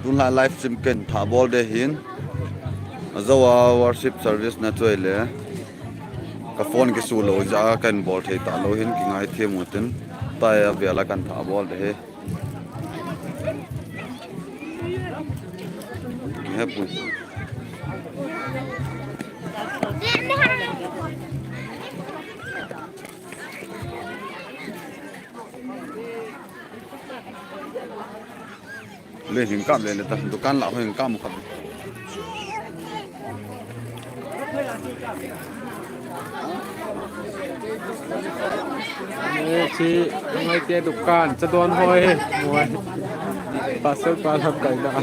tunla live stream ken tha bol de hin zawa worship service na choile ka phone ki su lo ja kan bol thei ta lo hin ki ngai the mutin ta ya bela kan tha bol de he hepu le hin kam le ta dukan la hin kam khat chị ngay tiền dukanจะโดนห้อยมวยปลาเส้นปลาทำไก่ดา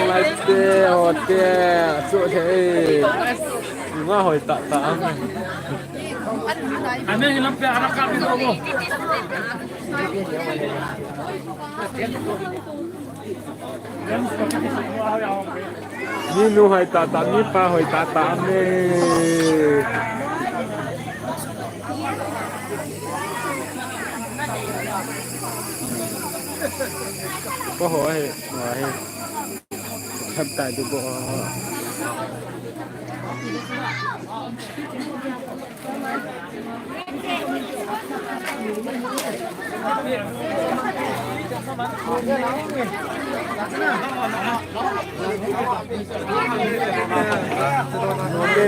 อะไรเจ้าเจ้าสุดเท่ง่าหอยตะตะอันนี้เราเปลี่ยนอาการที่เรานี่นูหอยตาตามนี่ปลาหอยตาตามนี่ก็หอยทำใจดูบ่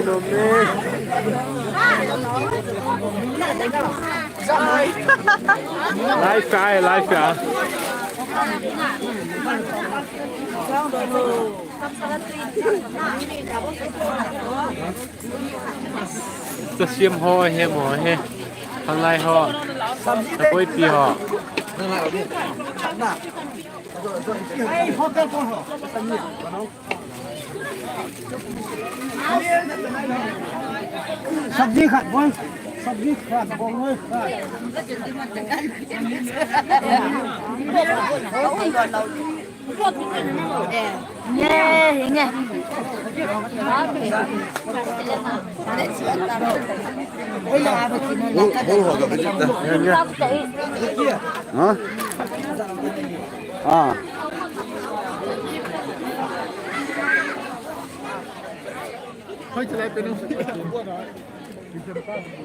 นมไลฟ์กายจะเชียมห่อเฮหมอเฮทางไรห่อตะปุ้ยปีห่อसब्जी खात बोल सब्जी खात बोलเลยเนี่ยho ga be ta ha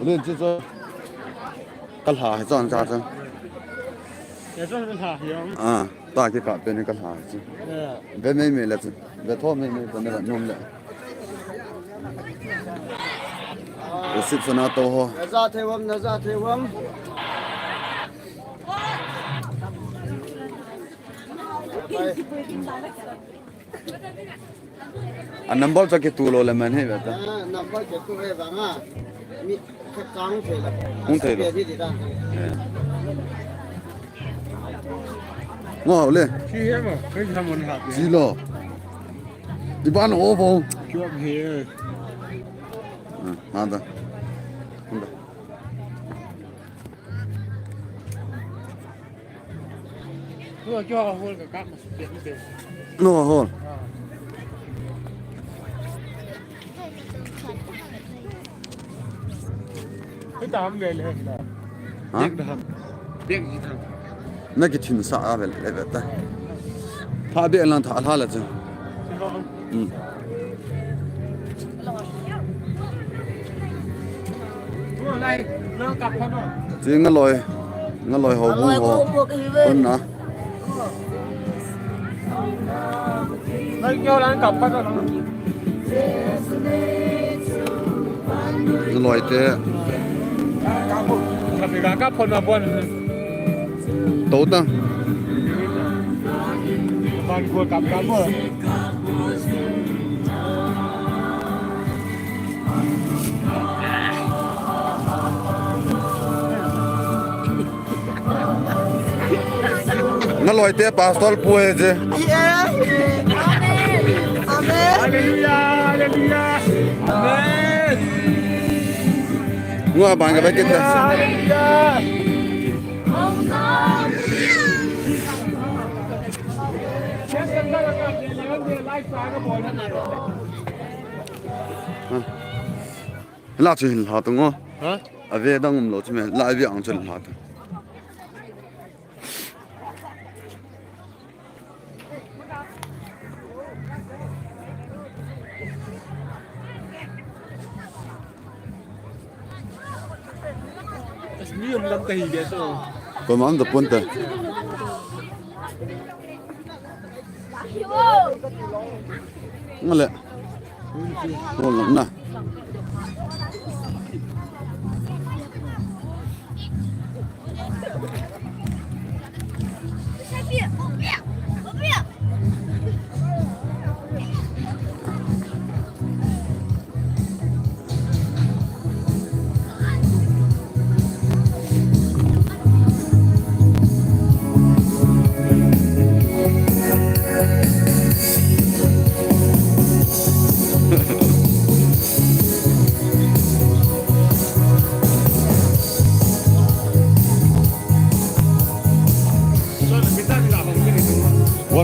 lên chứ cho căn hạ hay chọn ra xem ta cái cả bên căn hạ chứ bên mấy là về thô mấy bên là nhôm lại cái xịt phần nào to ho ra thế vâng number cho cái tu lo là mình hay vậy ta number cái tu về vàng à mi cái trắng thế là không thể được ngon lên gì lo đi bán ổ không à đó nó hôn cái tạm vềเลย那个挺傻的来的，他别让他了这，这我来好不好？嗯呐，那叫人กลับไปก็我来的，ทำการกับคนมาบน都的，ตอนกลัวกลับกันเมื่อ我来的把手不会的，哈利路亚，哈利路亚，阿门。我办个别给他。拉去很好的我，啊，别当我们老这边拉一边昂去很好的。นี่มันกันตีเดียว còn món tập quân tờ ngon lệ ngon lắm nè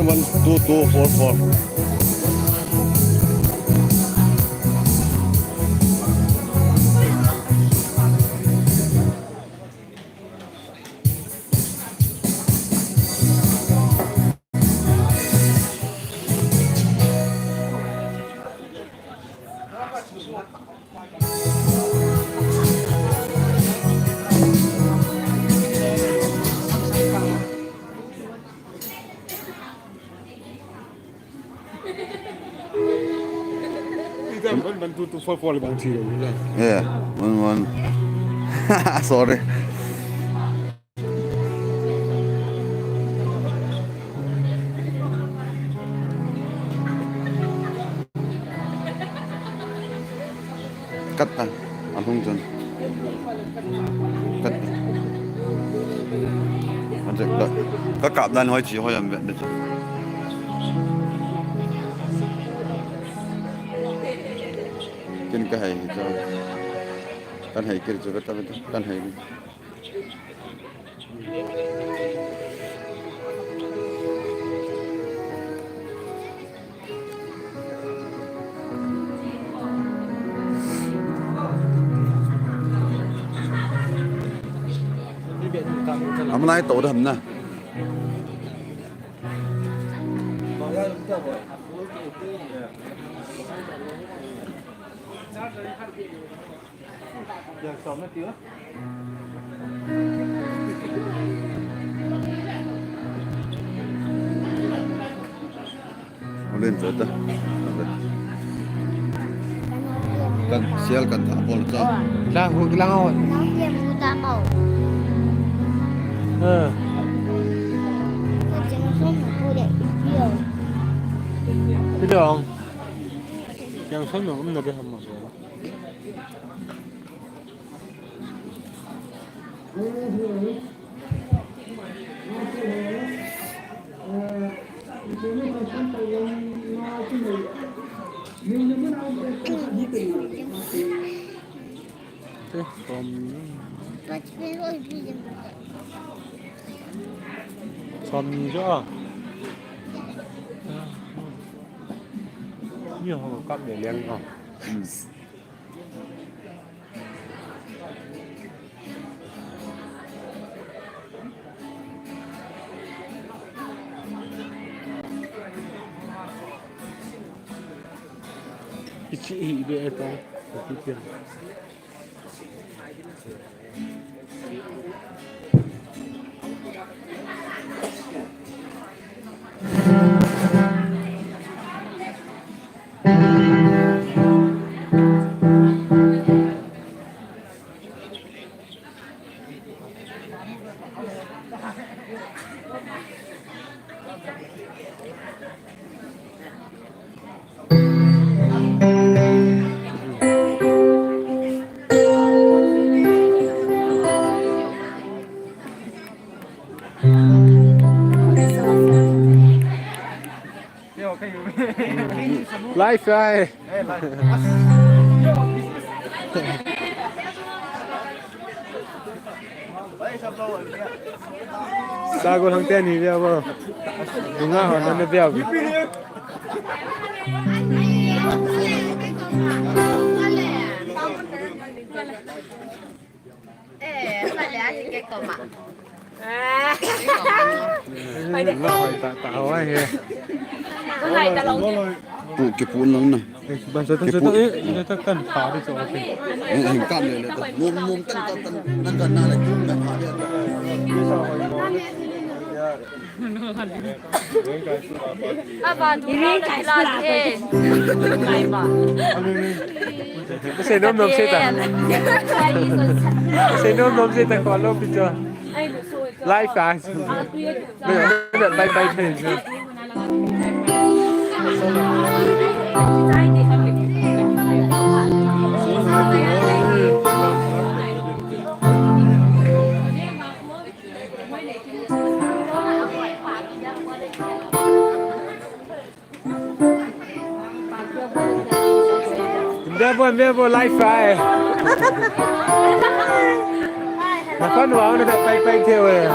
one two two four fourมันตัวฟอลบางทีเลย yeah one sorry cắt à ăn không chân cắt ăn được đợi các cặp đàn hỏi chỉ hỏi làm việc được trên cái hay cho cái hay kia cho cái hay hôm nay tổ đầm nè lên rồi ta cần xel cần thả bol cho lang hụt lang hụt cái đường yang son nó cũng là cái hầm rồi son cho nhiều họ cắt để lên không chị để tao cái tiền life ai sao con thằng tên gì vậy bro đúng không nó béo cái cơm ạ. Tạo ai kìa. Cái này ta lồng. ke pun lang na Basta ito kan pare so okay. ang kan le le mum tan nan kan na le kum na pare Apa tu? Ini kailan eh. Mai ba. Kasi nom sita. Kasi nom sita ko lo picture. Live guys. Bye. Bebo live fire. Mà con vào nó bay theo rồi.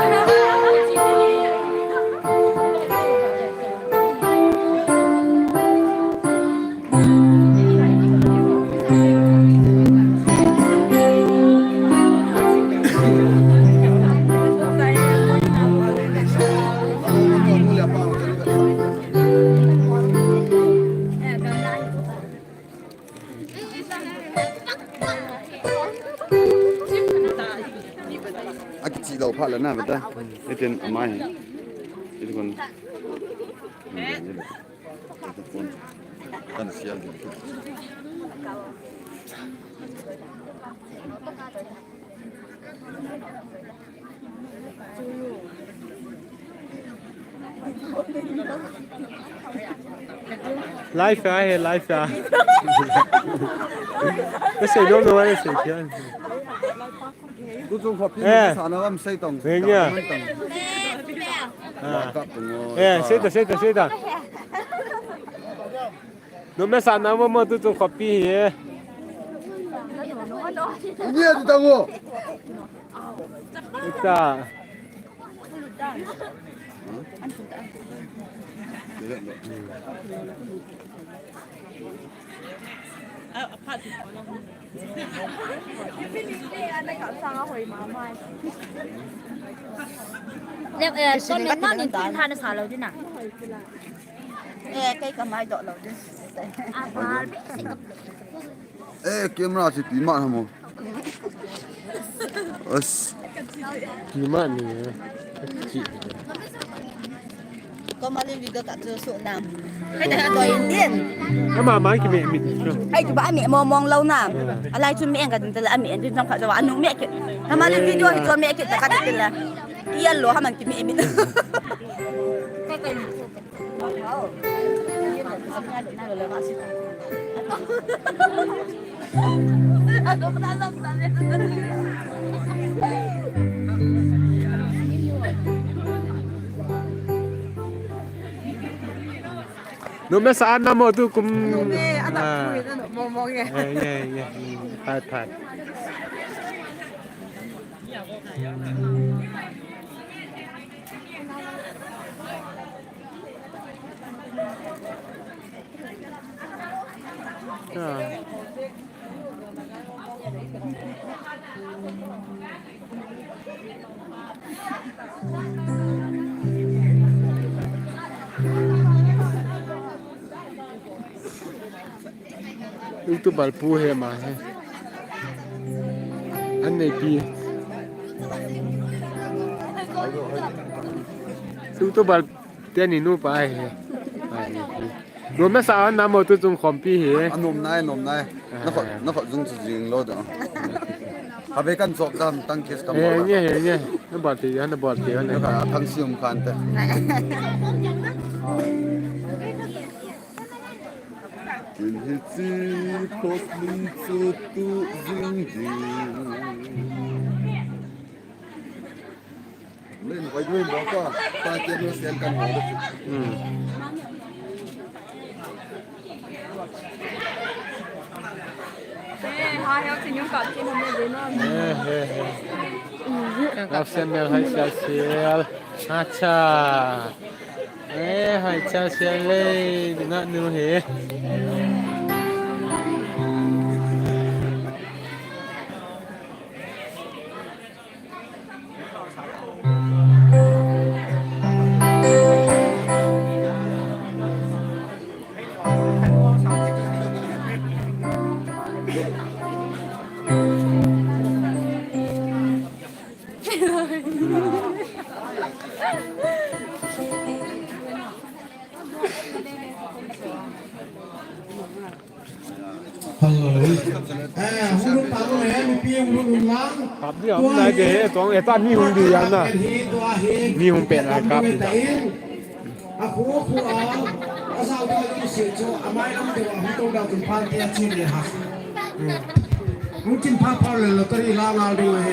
chỉ đầu phát là nào vậy ta cái tiền mai cái con con xiên live à cái gì đó nó cái gì chứ tôi dùng hộp pin sản nó làm xây tổng thế nhá xây đó nó mới sản nó mà tôi dùng hộp pin gì nhiều thì tao mua ta con miếng măng nhìn tin than nó xả lâu chứ nào cây cà mai đọt lâu chứ ê kiếm ra thì tí mạng hả mồ tí mạng gì có mà lên video cả chưa sụn nào hay là đòi điên nó mà máy cái mẹ hay chụp mẹ mong lâu nào lại chụp mẹ cả từ là mẹ trên trong phải cho anh mẹ kì tham mà lên video thì cho mẹ kì cả cái là yên lúa ham cái mẹ nó mới sáng năm rồi tôi cũng mong nghe thật itu balpu he mà he anh này pi itu bal tiền này nu phải he rồi mới sao anh nằm ở tôi dùng khom pi he anh nôm này nó phải dùng riêng lo đó à về căn sọc đam tăng kết cam nhé nó bật thì anh nó phải thằng siêu khan thế Hãy subscribe cho kênh Ghiền Mì Gõ để không bỏ lỡ những video hấp dẫn ฮัลโหลหุ่นปากแหลมีเพียงหุ่นล้าง ครับเดี๋ยวมันได้เจ๊ต้องไอ้ต้านมีหุ่นดีอันน่ะมีหุ่นเป็นอะไรครับ啊，苦苦啊，我上到一小桌，阿妈他们就话，很多到进饭店去的哈，我进泡泡了，ก็ได้ล้างเอาด้วย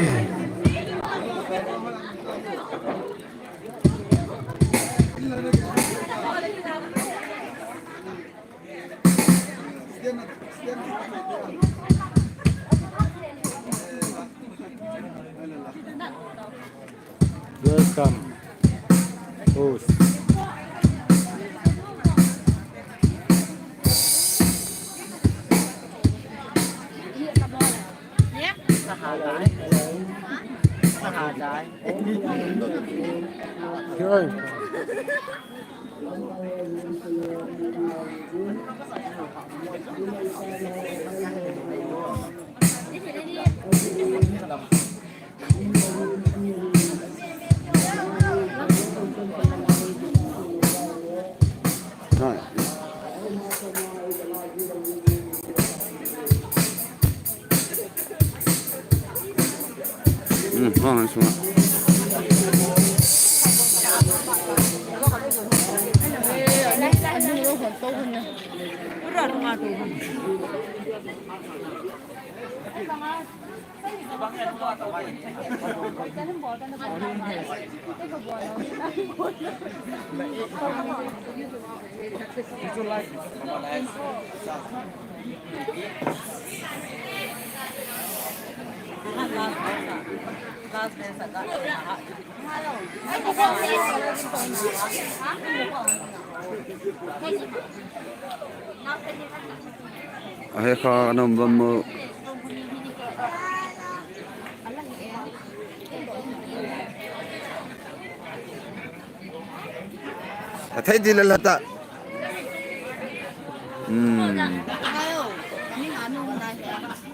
Welcome host Chơi. Rồi. Ngon xuống ạ. Hay kha nam bam thấy gì là ta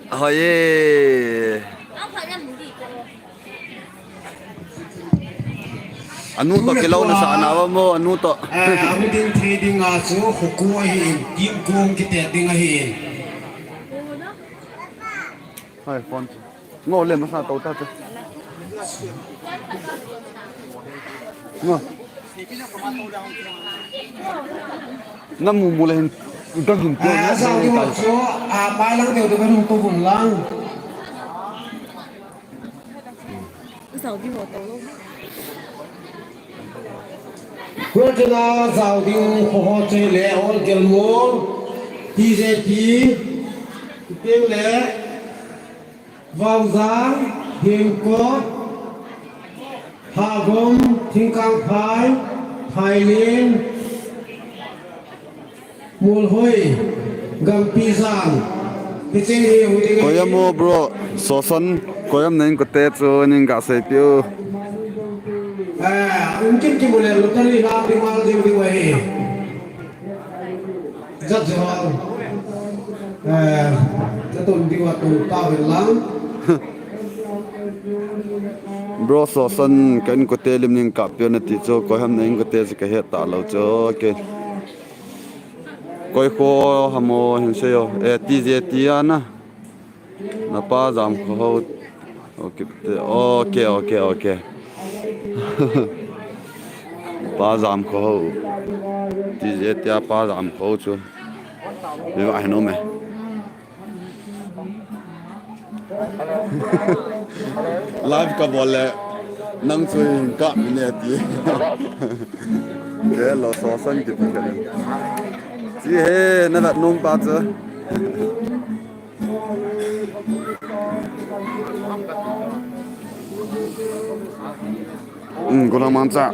hỏi anu to kilo na sa anawa mo anu to anu din trading nga so hukuha hin yung kung kita din nga hin hai phone ngô lên mà sao tàu ta chứ ngô năm mùng mùng lên đang hình tượng nó sao đi một số mai lăng đều được cái hùng tô vùng lăng Hứa cho nó giàu tiếng hồ chơi lẽ ôn kiểu muốn đi dễ tí tiếng lẽ vào dáng hiền có hạ gom thiên cang phái thái liên mùa hôi gầm pi giang cái chơi nhiều cái coi em mua bro so son coi em nên có tết rồi nên cả say piu mungkin kita boleh lutar di dalam lima di wae rất giỏi tetun di waktu tahun lang bro so son kan ko te lim ning ka piu na ti cho coi em nên có tết sẽ cái hết ta lâu cho cái coi ko hamo hin se yo ti je ti ana na pa jam ko okay ba giảm khẩu thì dễ tia ba giảm khẩu chứ nếu ai nói mày live cả bộ lệ năng chơi cả mình nè tí cái lò xo xanh kịp cái này chỉ hè nó đặt nông ba chứ cô đang mang ra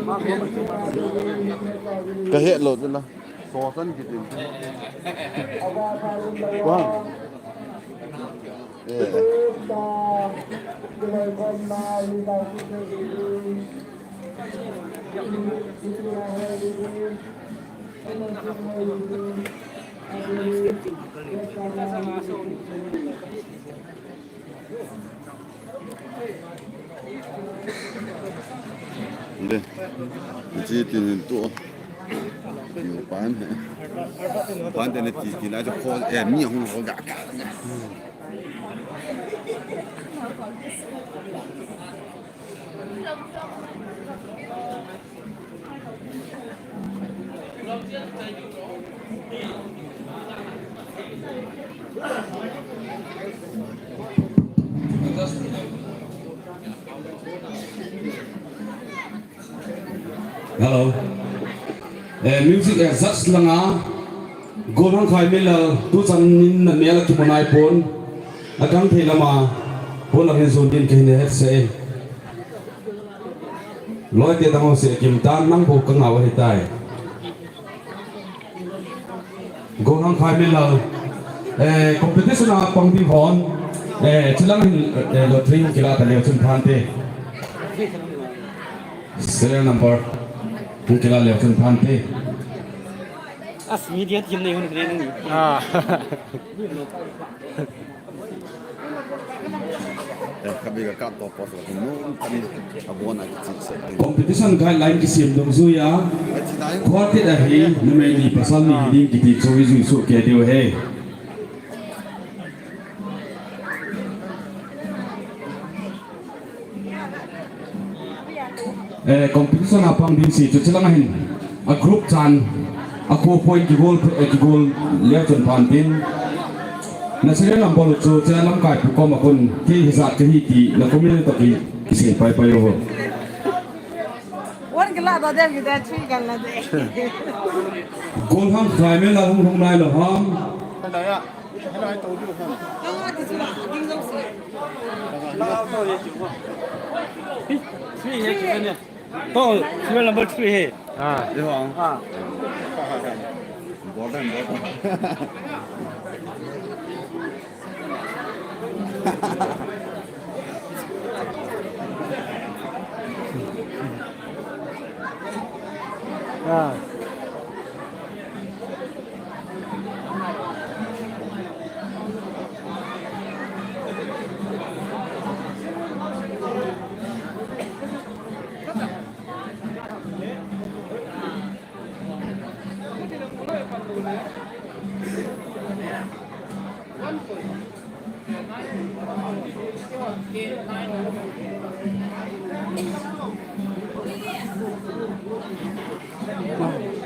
cái hệ lột lên là xò sân kịp wow đây chỉ tiềnตัวอยู่บ้านบ้านแต่เนี่ยจีน่าจะพอมีห้องเขากะHello. Music such langa golang khai mela tu chan nin na mela ki monai pon akang thela ma pon la zon din ke ne se loi te tang se kim tan nang bo kang aw he tai golang khai mela competition a pang di hon chilang lottery kila ta le chun phan te serial number kila le chun phan te Asmi dia tim ni hunde ni. kami ka kap to pos ko no kami abon na chi competition guideline ki sim dong zu ya quartet a hi nume ni pasal ni hiding ki ti choi zu su ke deu he competition apang din si chu chilang hin a group chan a ko point ki goal le chon phan tin na sire lam bol chu che lam kai pu ko ma kun ki hisat ki ti na ko mi to ki sin pai pai ro wan gala da der gi da chui gal la de goal ham khai me la hung nai lo ham đây ạ cái này tôi được không Three here chicken ni. To serial number 3 he. đi hoàng Ah. bỏ đây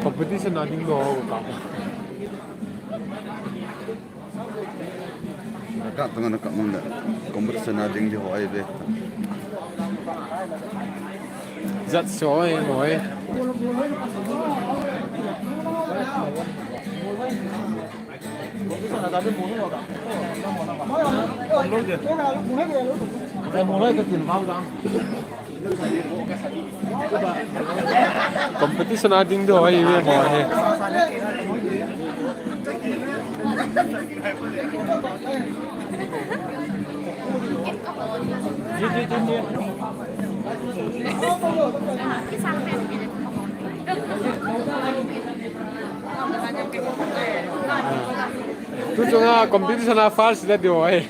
competition na ding do ka kap tengah nak mong dah competition na ding di hoi be rất chói ngồi competition na ding do ai be ngồi he tu chunga competition na false da do ai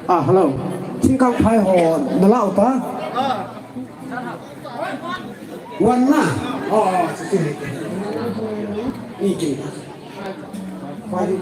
hello chính cao phai hồ nó lao taวันน่ะอ๋อสินี่กินไฟดิ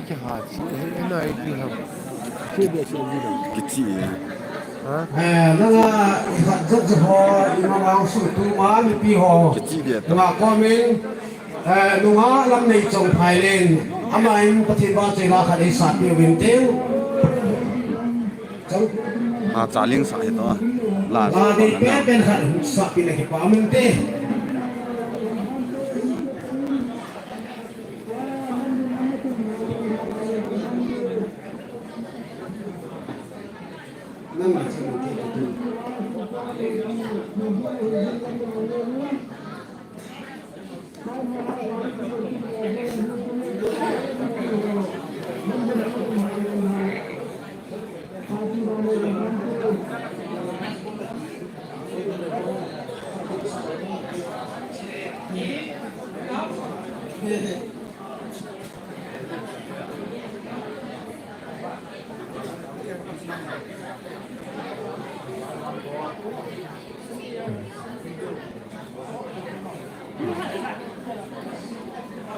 cái hạt cái này thì học chưa biết chuyện gì đâu cái chị hả nó là rất rất họ mà vào sự tu má bị pi họ cái chị Việt mà con mình đúng á lâm này trồng phải lên ama anh có thể bao giờ là khai sát nhiều bình tĩnh trong trả liên sai đó là đi bé bên khai sát bị này bảo mình tê năng là sao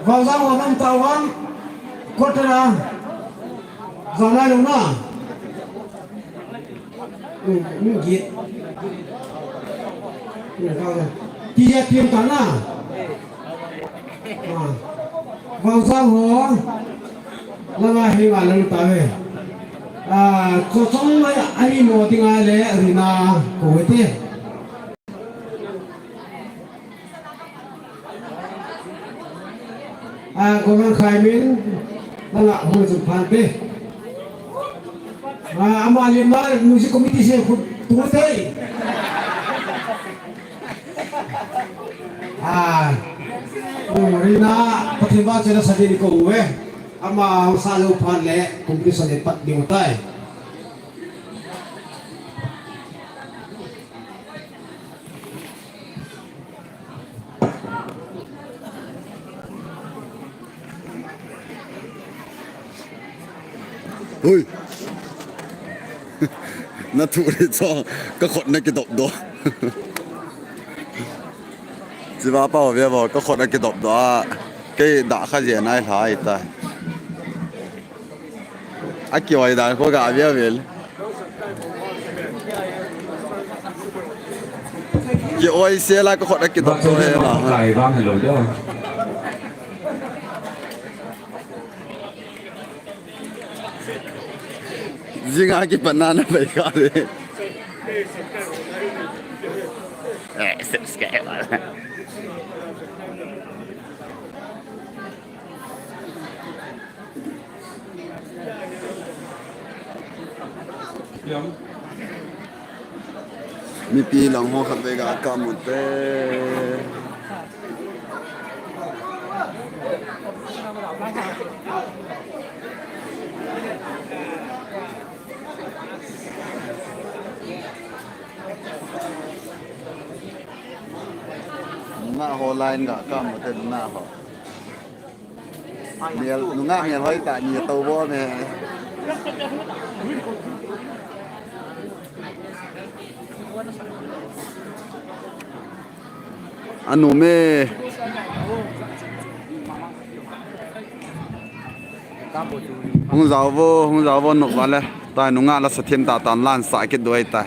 vào ra vào năm tàu ăn quất ra dòng này đúng không những gì đi ra tiêm cắn à vào ra hồ là ngày hay là lần tới về cho xong này ai mua tiếng ai lẽ thì na cổ ấy có mang khai miếng đang là hồi dùng phản bê ama lima music committee sẽ tụi thế Rina patiba chela sadini ko uwe ama sa lo phan le competition le pat ding tai ui nó thụ để cho các con này cái động đó chỉ ba bảo vệ vào các con này cái động đó cái đã khai gì này phải ta ai kêu ai đã có cả về về kêu ai xe lại các con này cái động đó này là lại vang hello chứ riêng ai cái banana phải cả đấy mi pi lòng hoa khắp về cả cả một té ngã hồ line cả cả một té ngã hồ nhiều ngã nhiều hơi tại nhiều tàu vô này anh mê không giáo vô nộp vào đây tại nó ngã là sẽ thêm tạo tàn lan sai cái đuôi tại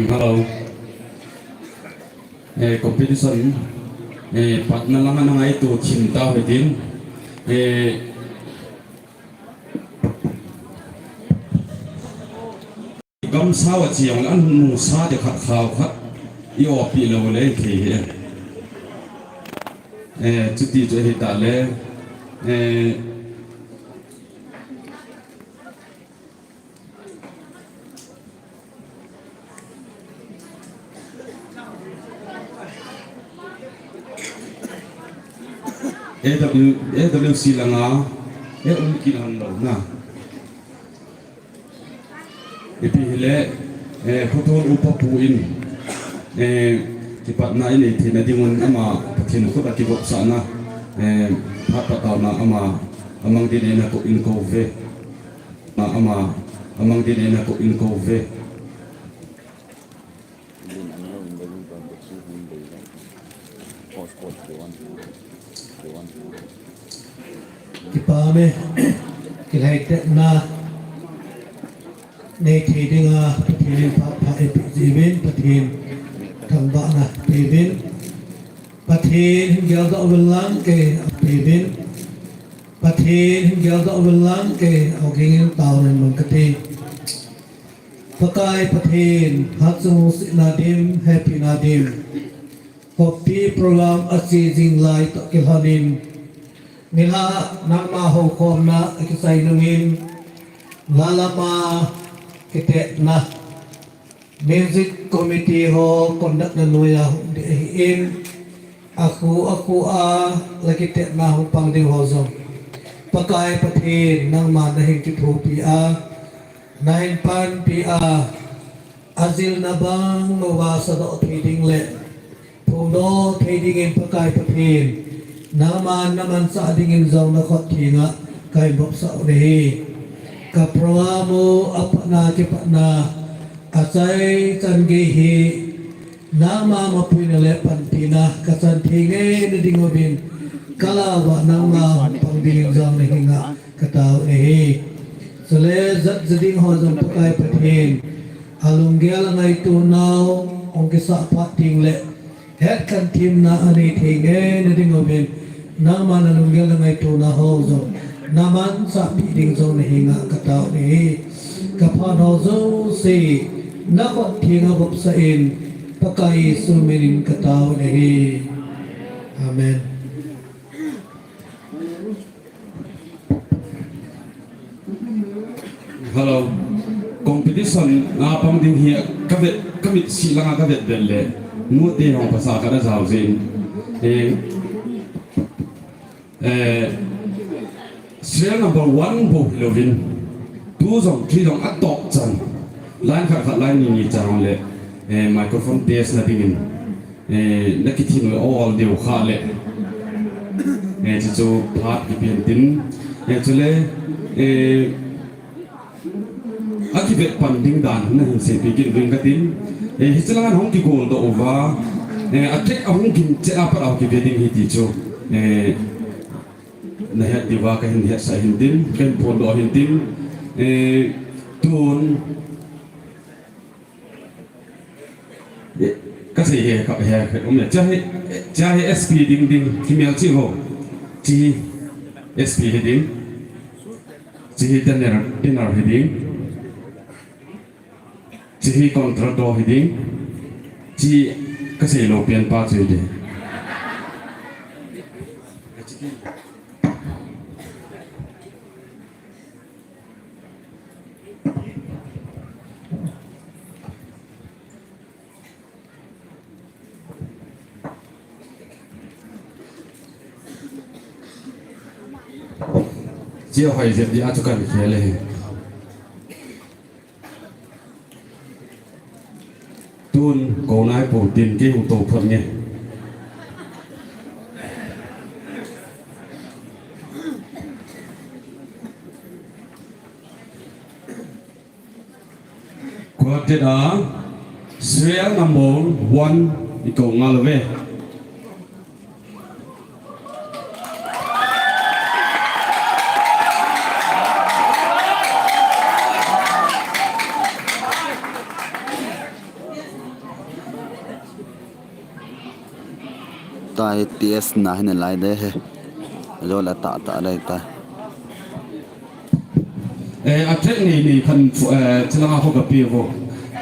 Hello. Competition. Partner lang na nga ito, cinta din. Gam sawat siyang an musa de khat khaw khat yo pi lo le ke chuti jo hi ta le AWC lang kilang lo na ipihile photo upapuin tipat na ini tinadingon ama pathinukot at tibok sana hapataw na amang din na ko inkove amang din na ko inkove Kipame kilaitet na ne thedinga pathin pa event pathin thamba na event pathin gyal da welang ke event ประเทศเกี่ยวกับเวลาเกเอาเกี่ยวตาวนั้นมันกติพกายประเทศฮัตสมุสินาดิมแฮปปี้นาดิมพบปีโปรแกรมอาชีจิงไลตะกิลฮานินมิลานักมาโฮคอมนะกิไซนุงินลาลามากิเตนะมิวสิกคอมมิตี้โฮคอนดักนันวยาดีอินaku lagi tek na hupang ding hozom pakai pathin nang ma na hin ki thu pi a nain pan pi a azil na bang mawa sa do thiding le puno thiding in pakai pathin nang man naman sa ding in zong na khot thinga kai bop sa rehi ka proamo apna ki patna achai chan ge hi nama mapuina le pantina kasan thinge ni dingobin kalawa nama pangding jang le hinga kataw ehi sole zat zeding ho jam pakai pathin alunggel ngai tu naw ongke sa pating le het kan tim na ani thinge ni dingobin nama na alunggel ngai tu na ho jam naman sa piding jang le hinga kataw ehi kaphan ho zo si na ko thinga bop sa in pakai sumerin kataw lehi amen hello competition na pang ding hi kamit silanga ka vet belle mu te hong pasa ka da jaw jin serial number 1 bo lovin tu jong thi jong atok chan line kha line ni chang le microphone test na dingin nakithin all deu kha le chu phat ki pian tin chule akivet panding dan na hin se pi kin ring katin hi chalangan hong ki gol do ova atek ahung kin che apa au ki veding hi ti chu na het diwa ka hin het sa hin din ken pon do hin tin tun cái gì hệ cặp hệ ông này chơi SP đinh đinh thì mình chịu hồ chỉ SP hệ đinh chỉ dinner hệ đinh chỉ contract hệ đinh chỉ cái gì lộ biển ba chơi đi chia hoài diệt đi cho cần phải lên tuôn cố nái bổ tiền cái hủ tổ phật nhé QUARTET serial number 1 đi cầu ngal về tai ts na hin lai de he lo la ta dai ta a trek ni khan chalanga ho ka pi vo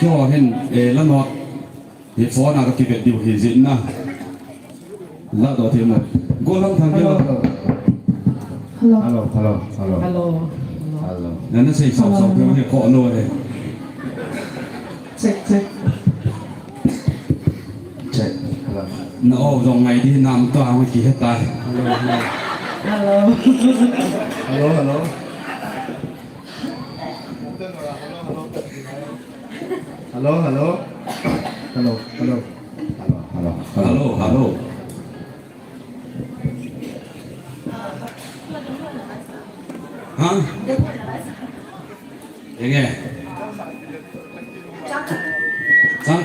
cho hen la no he phone na ka ki bet diu hi zin na la do the mo go lang thang hello na sei sao sao pe he ko no he check nó dòng ngày đi nằm tòa mới ký hết tài hello hả nghe trang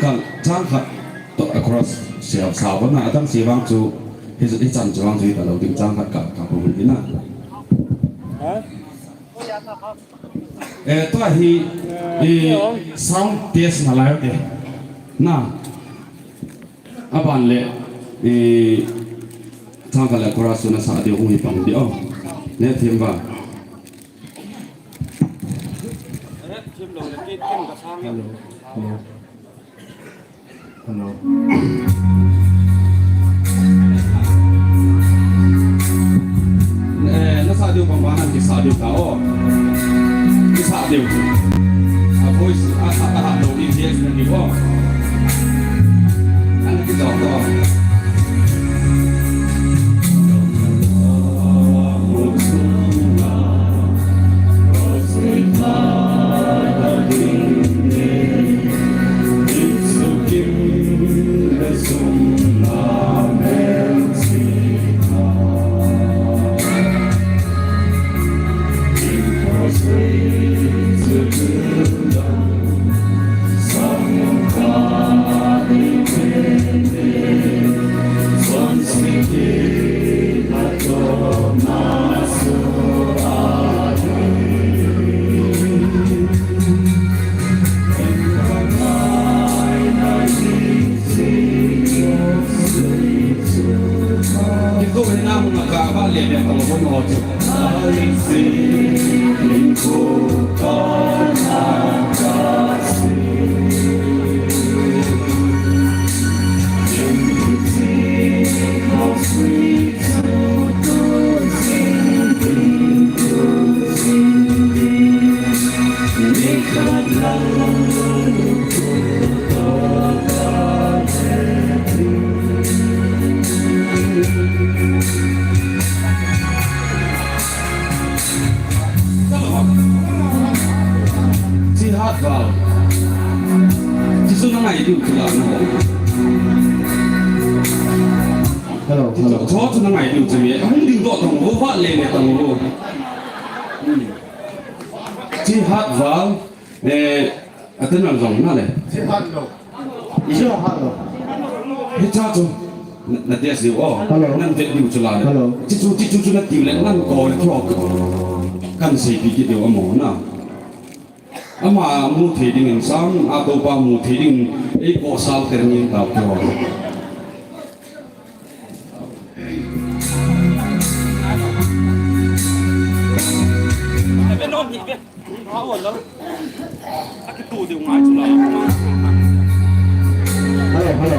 khẩn across siêu sao vẫn là tăng siêu vang chú thì sự đi chăn chú vang chú tại đầu tiếng trang khẩn cả bộ phận thế nào tôi thì sound test là lại đấy na bạn lệ trang khẩn là across nó sao điều không hiểu bằng điều nè thêm vào Chim đầu là cái cả sang hello hello nó sao điều bằng bán thì sao điều cáo cái sao điều voice à đầu đi chơi là điều anh cái giọng đó cho nó ngày điều gì không điều độ thằng vô vợ lên này thằng vô chỉ hát vào để tên làm giống nó này chỉ hát đâu chỉ hát đâu hết cha cho là tiếc gì ô nên việc điều cho là chỉ chú nó tìm lại năng coi cho căn gì bị cái điều âm nào mà mua thì đình sáng à tôi qua mua thì đình ấy có sao tiền nhiên tạo cho bên đó thì biết nó ổn lắm cái tủ đều ngay chỗ nào hello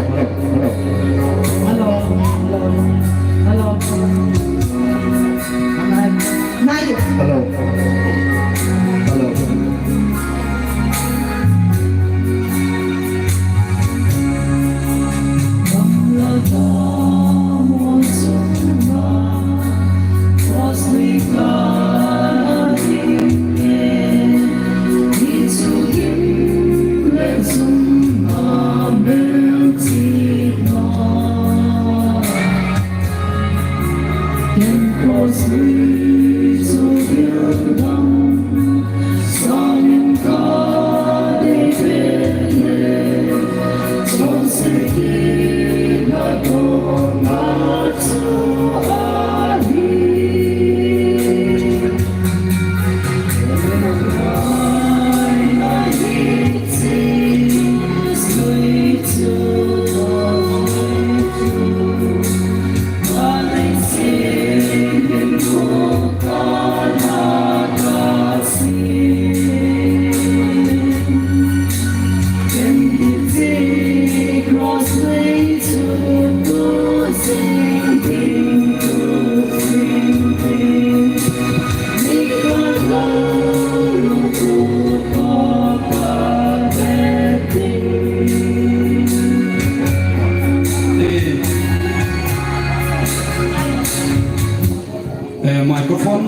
microphone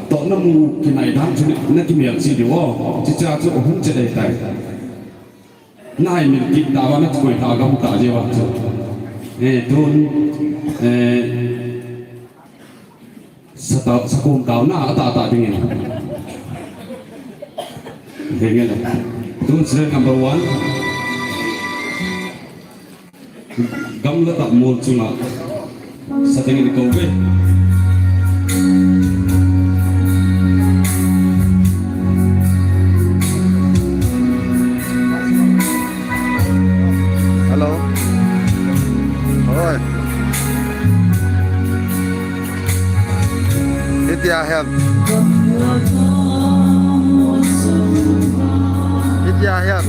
tổ nó mù cái này đang cho nên cái miệng gì điều chỉ cha cho không chỉ để tay này mình kịp đào vào nó quỳ thảo không tạo gì vậy tuôn sa cùng tàu na ta tiếng này thế nghe này tuôn sẽ number one gam letak mul cuma sa tiếng này câu về India hem India hem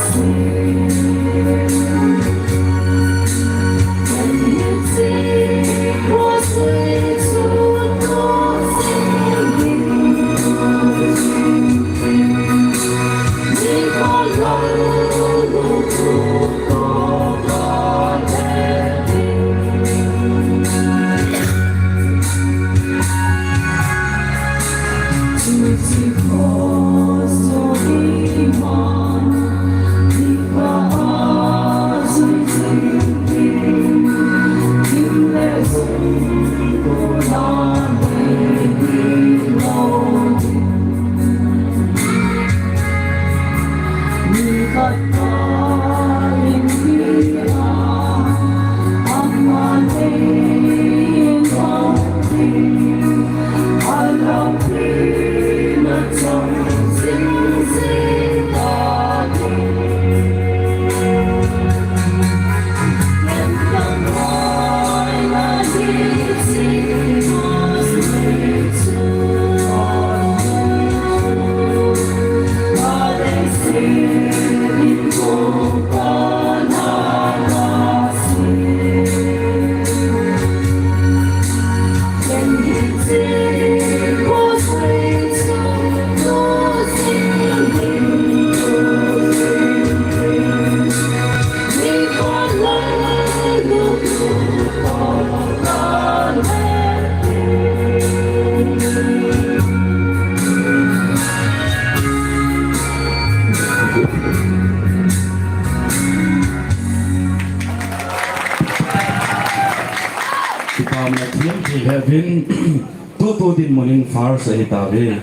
See Levin tu din morning far sa itabi.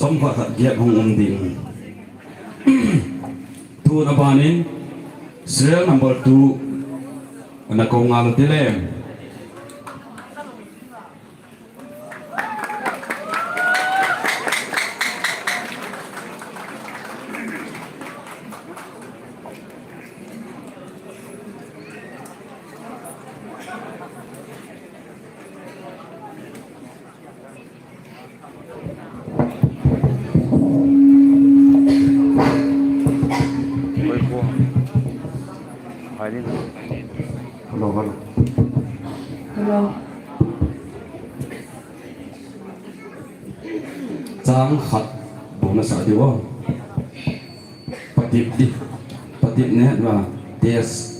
Som khat giat hong ding. Tu na banin serial number 2 na ko ngal tilem. Hello. Trang khát bố nó sợ đi quá. Bắt tiếp nét và test.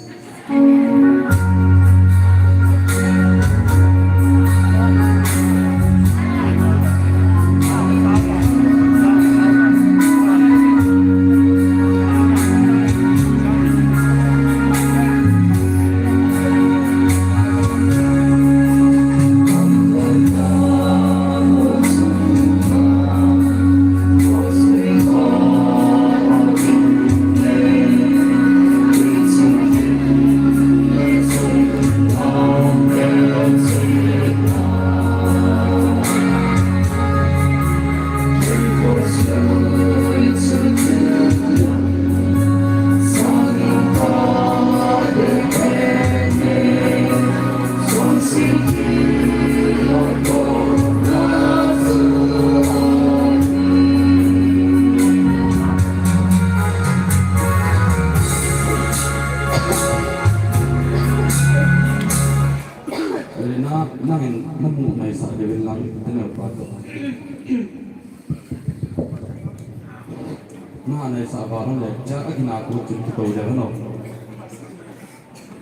Này sao vào nó để chắc cái nào cũng chụp cái đầu đấy nó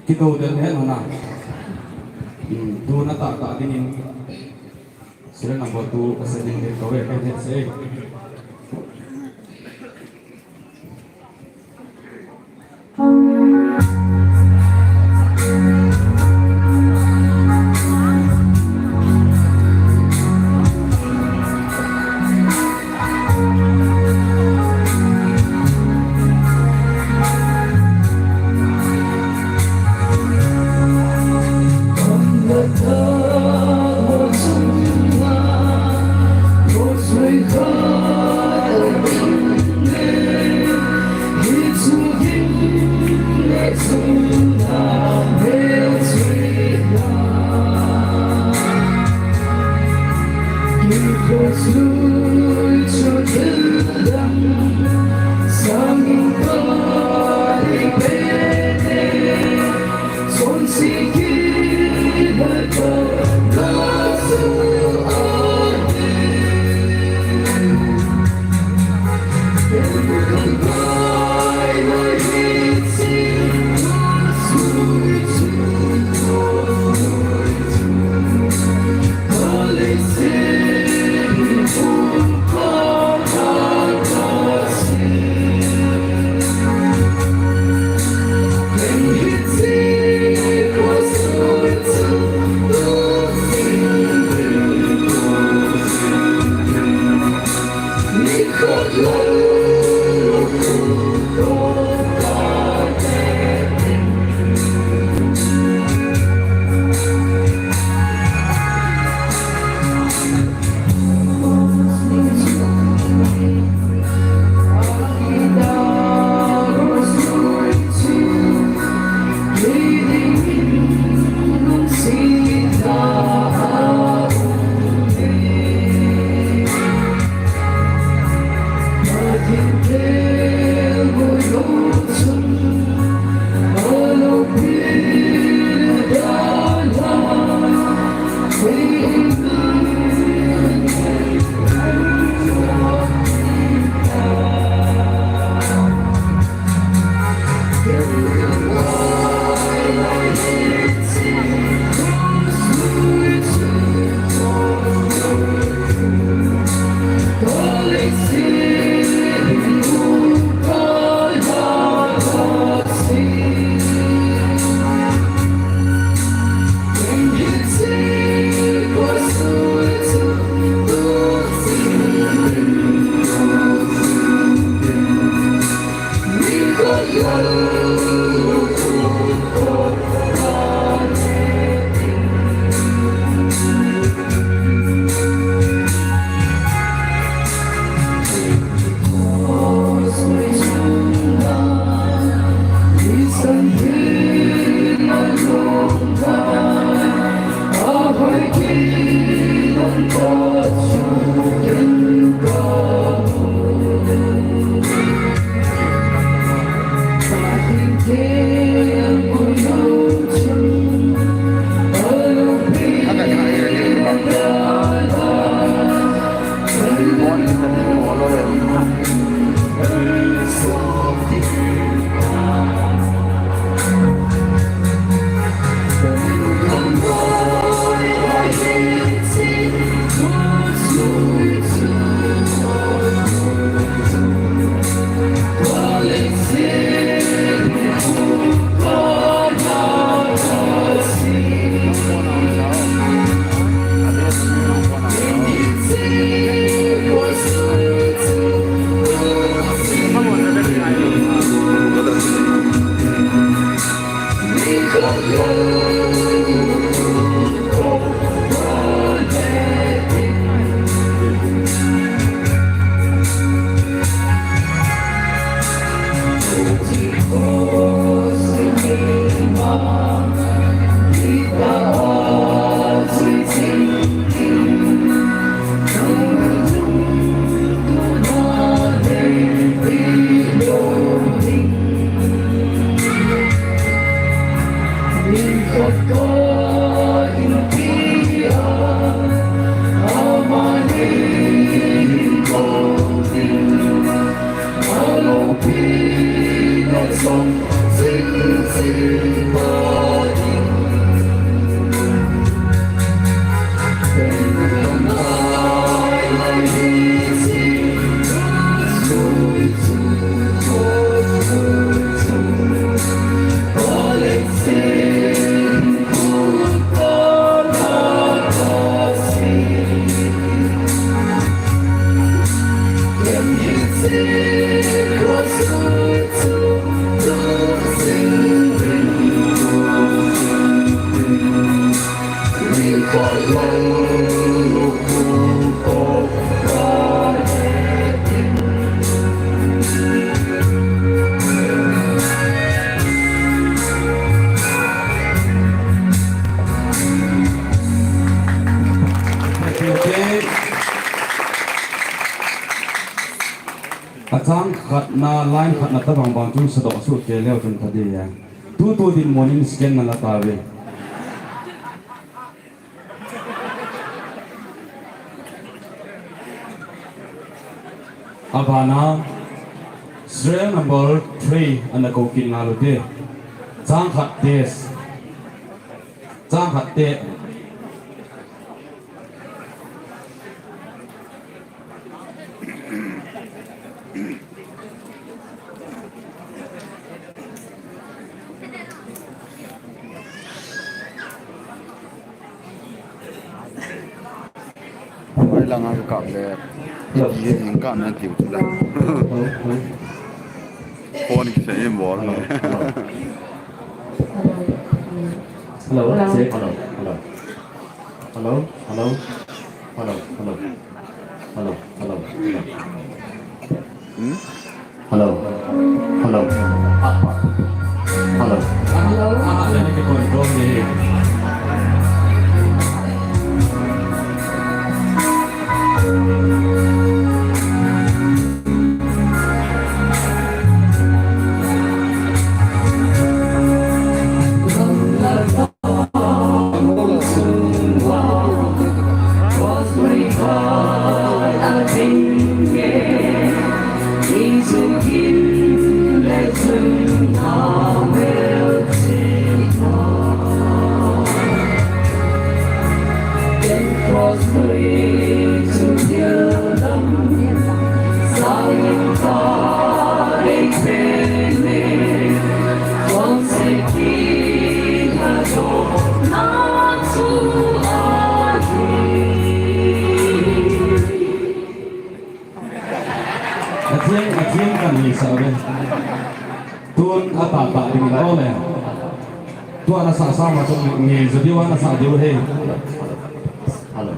cái đầu đấy hết nó nào tu nó tạo cái nhìn sẽ làm vào tu sẽ nhìn thấy có vẻ cái hết sẽ Tôi อาจารย์ขัดนาไลน์ขัดนาตะบางบางจุดสะดอกสุดเกลียวจนทัดเดียตัวดินมอนินสแกนนั่นละตาเวอาบานาserial number 3 อันนั้นก็กินงาลุเดจางขัดเดสจางขัดเดไว้ละงานก็กลับเลยยิงกันนั่นจิ๋วจุลังคนที่ใช้บอลเลย Hello, say hello, hello, hello, hello, hello, hello, hello, hello, hello, hello, hello. อะไรนี่เป็นคนโกงดี achieng kan ni sabe tuan apa di lao le tuan asa sama tu ni jadi wana sa jauh he Hello.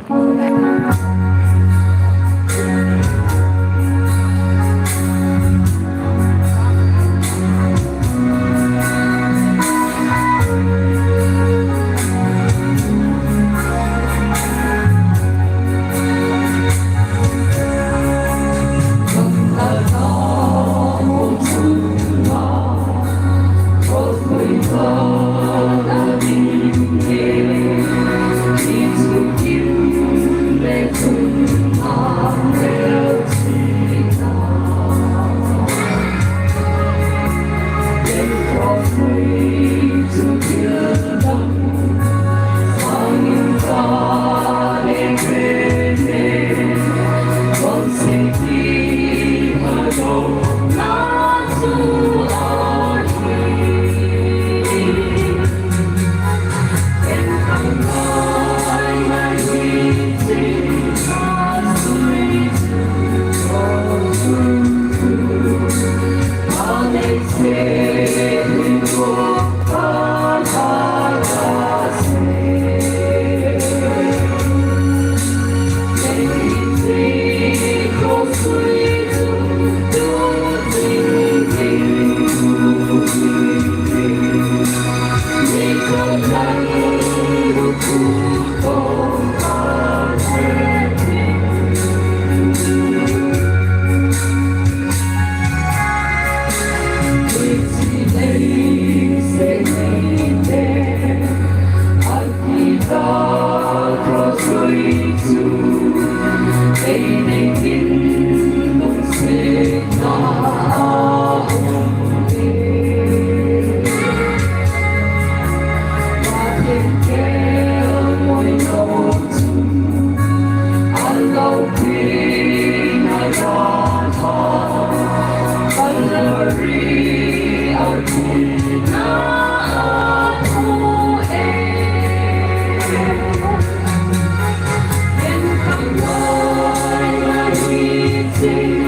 Sing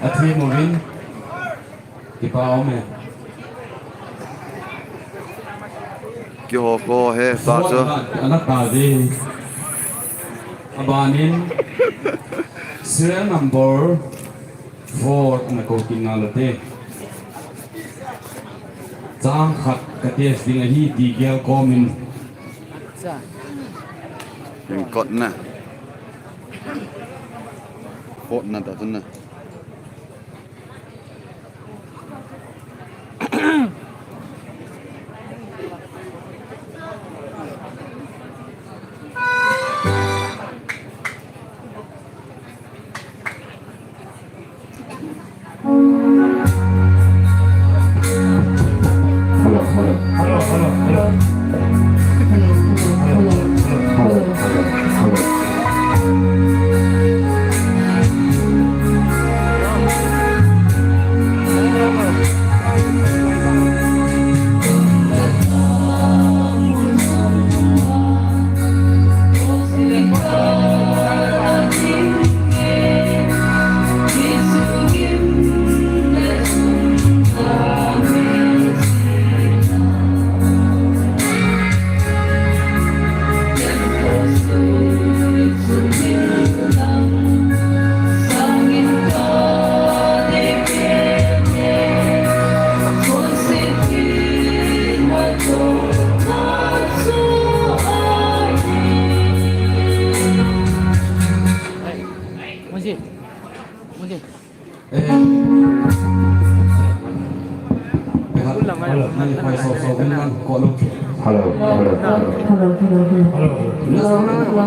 Atri Movin, Kipao, Kyo he ta cho anak tadi abanin serial number 4 na ko kinalate jang khat kates ding hi digel komin in kot na kot na ta na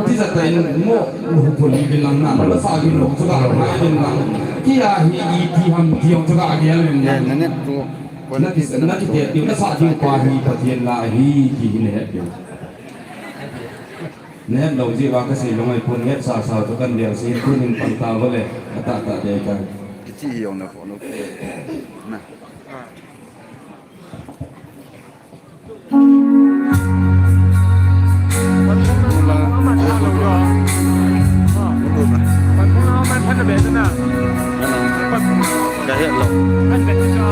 ที่จะเป็นโม่ผลเป็นลังน้ำแล้วสากินหลงสุดาไม่เป็นลังที่อาฮีที่ทำที่องสุดาเกี่ยวเนี่ยนั่นเนี่ยนั่นที่เดียวนั่นสากินกว่าฮีปะเทียนลาฮีที่เนี่ยเดียวเนี่ยเราจีว่าก็สิลงไอ้คนเนี่ยสาวๆทุกคนเดียวสิคุณยังปังตาก็เลยตาเดียวกันที่ยองนะขอนุนะพันเบ็ดนะก็เห็นหรอกพันเบ็ดจอ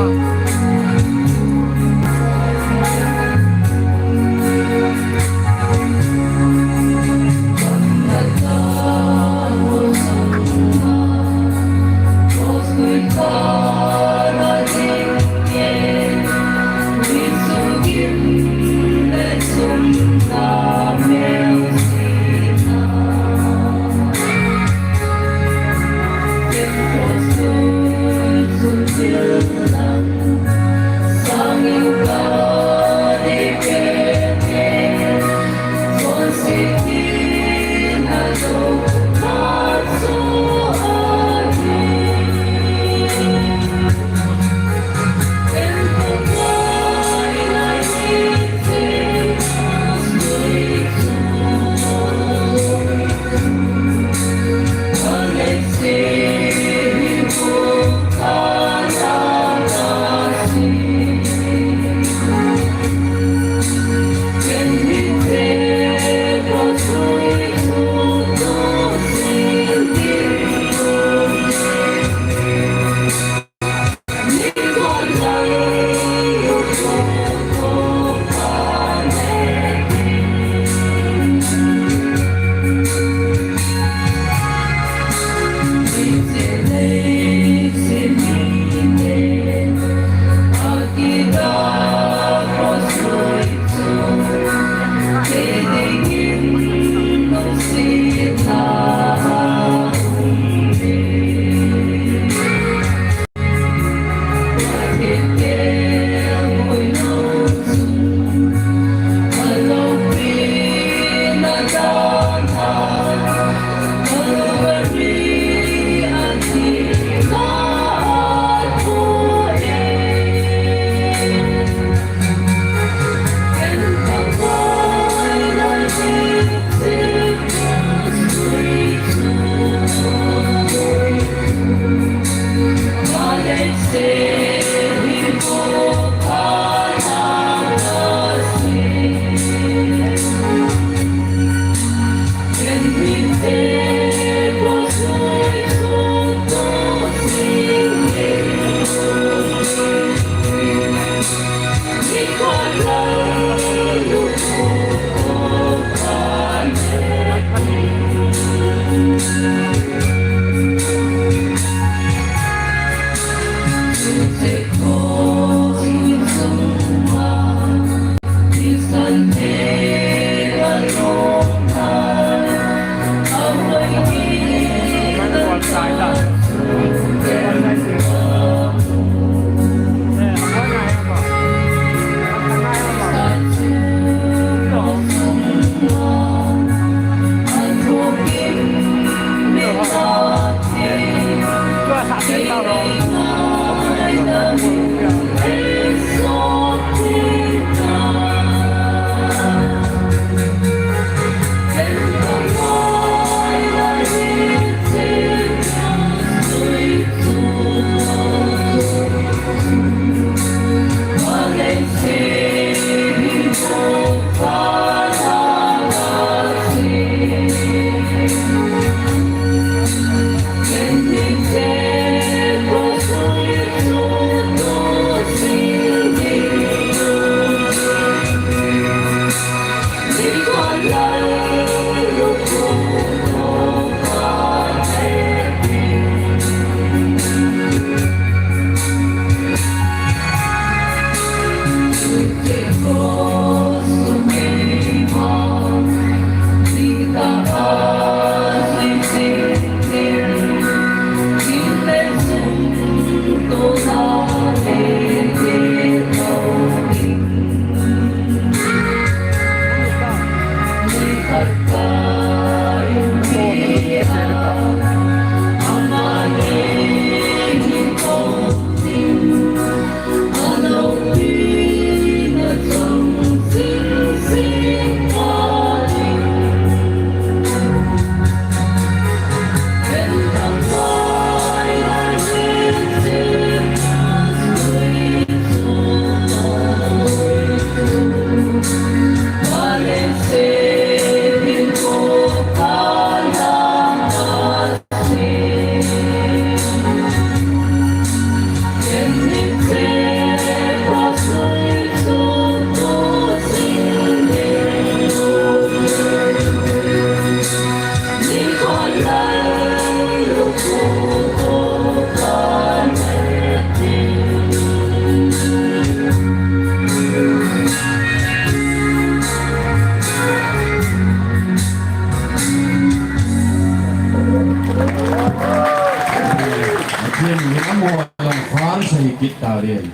Italian.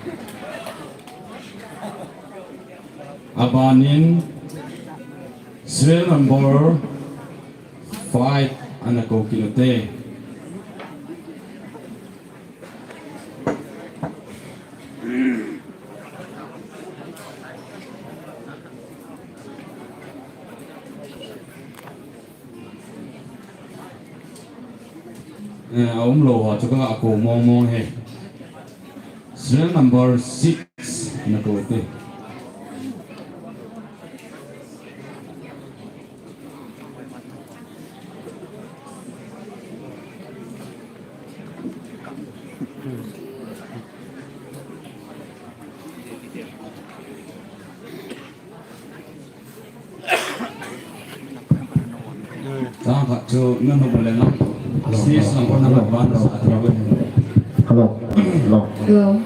Abanin serial number 5 anak ko kinote. Ông lô họ cho các bạn cùng mong mong hết. Serial number 6 na ko ito. Saka so nung boleh lang. Sis lang ko na advance sa atrawan. Hello. Hello. Hello.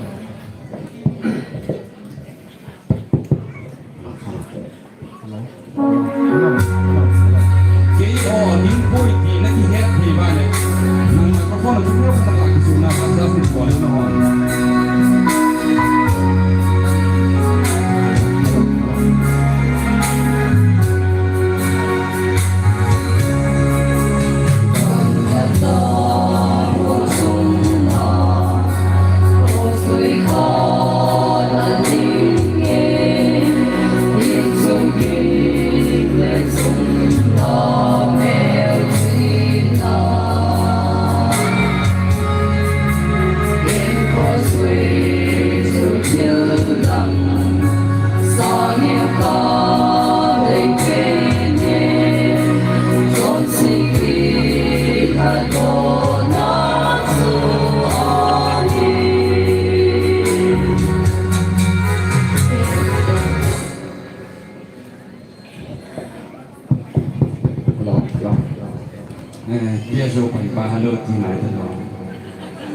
Dia so pai pa halo ti nai ta no.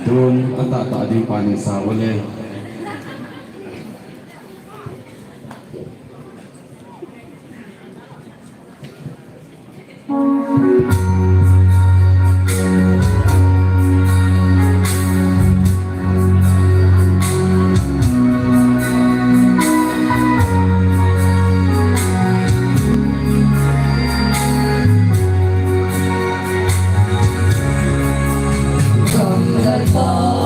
Tun ata ta di pa ni sa wale. From the fall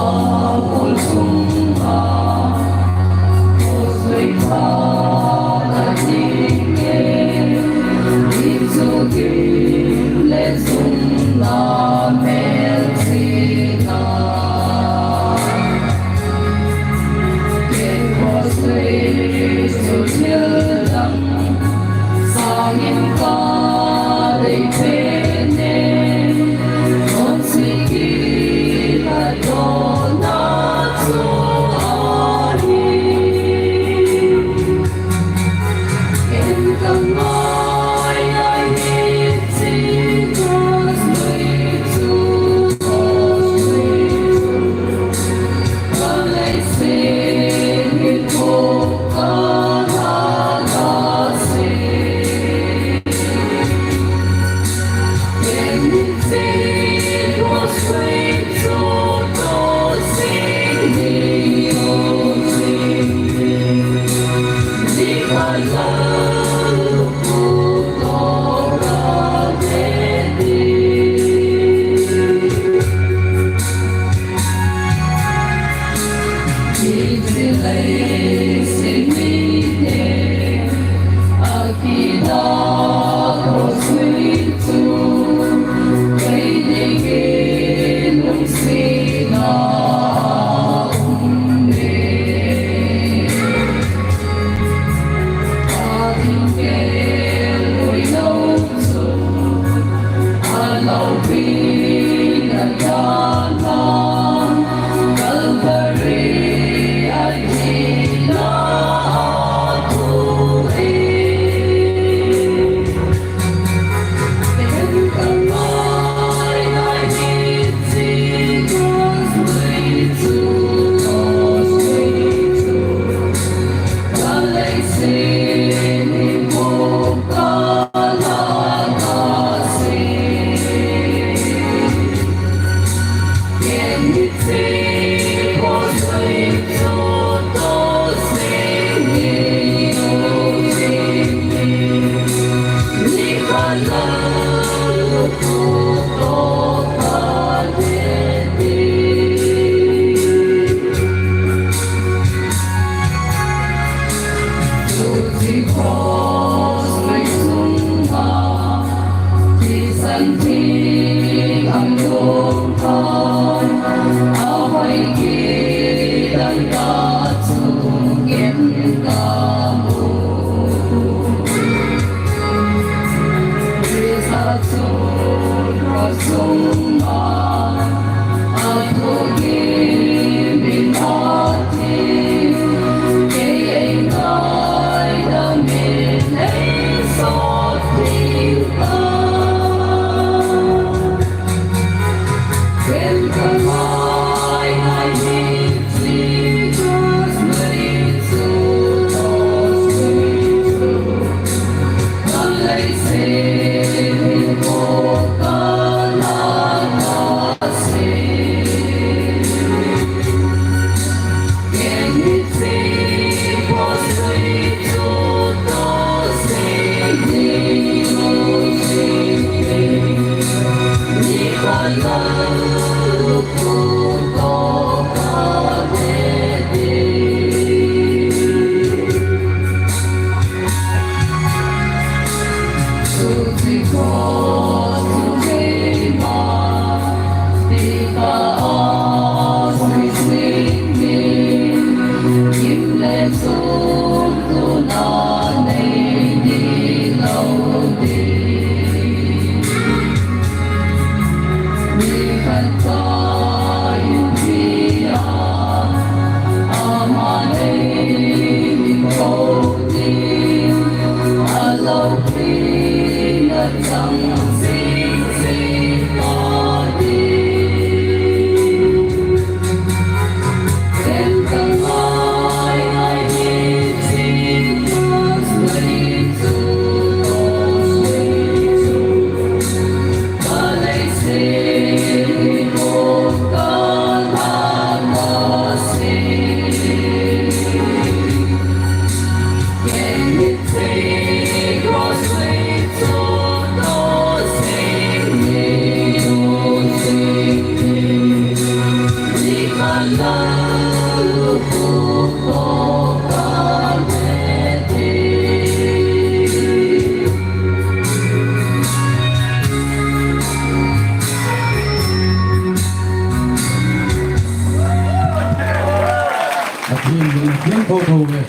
Yang kau tahu ke,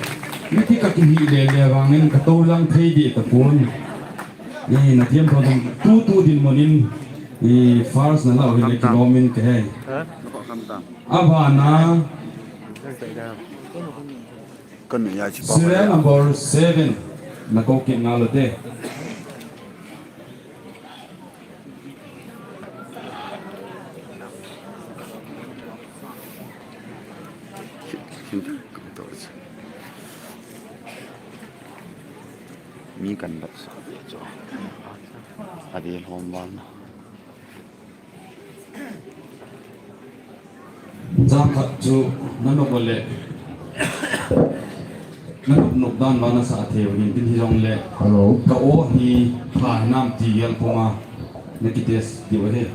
nanti kaki hilang dia bangin katolang thay di tapun. Ini nanti yang kau tahu tu din monin, ini first nala oleh kilomin ke. Abana, serial number 7, nak kau kenal deh. mi kan bat so adi hom ban Jam kat tu nanok boleh nanok nok dan mana saat itu ni tin hijong le Hello. kau ni pah nam tiel puma nekites di wahe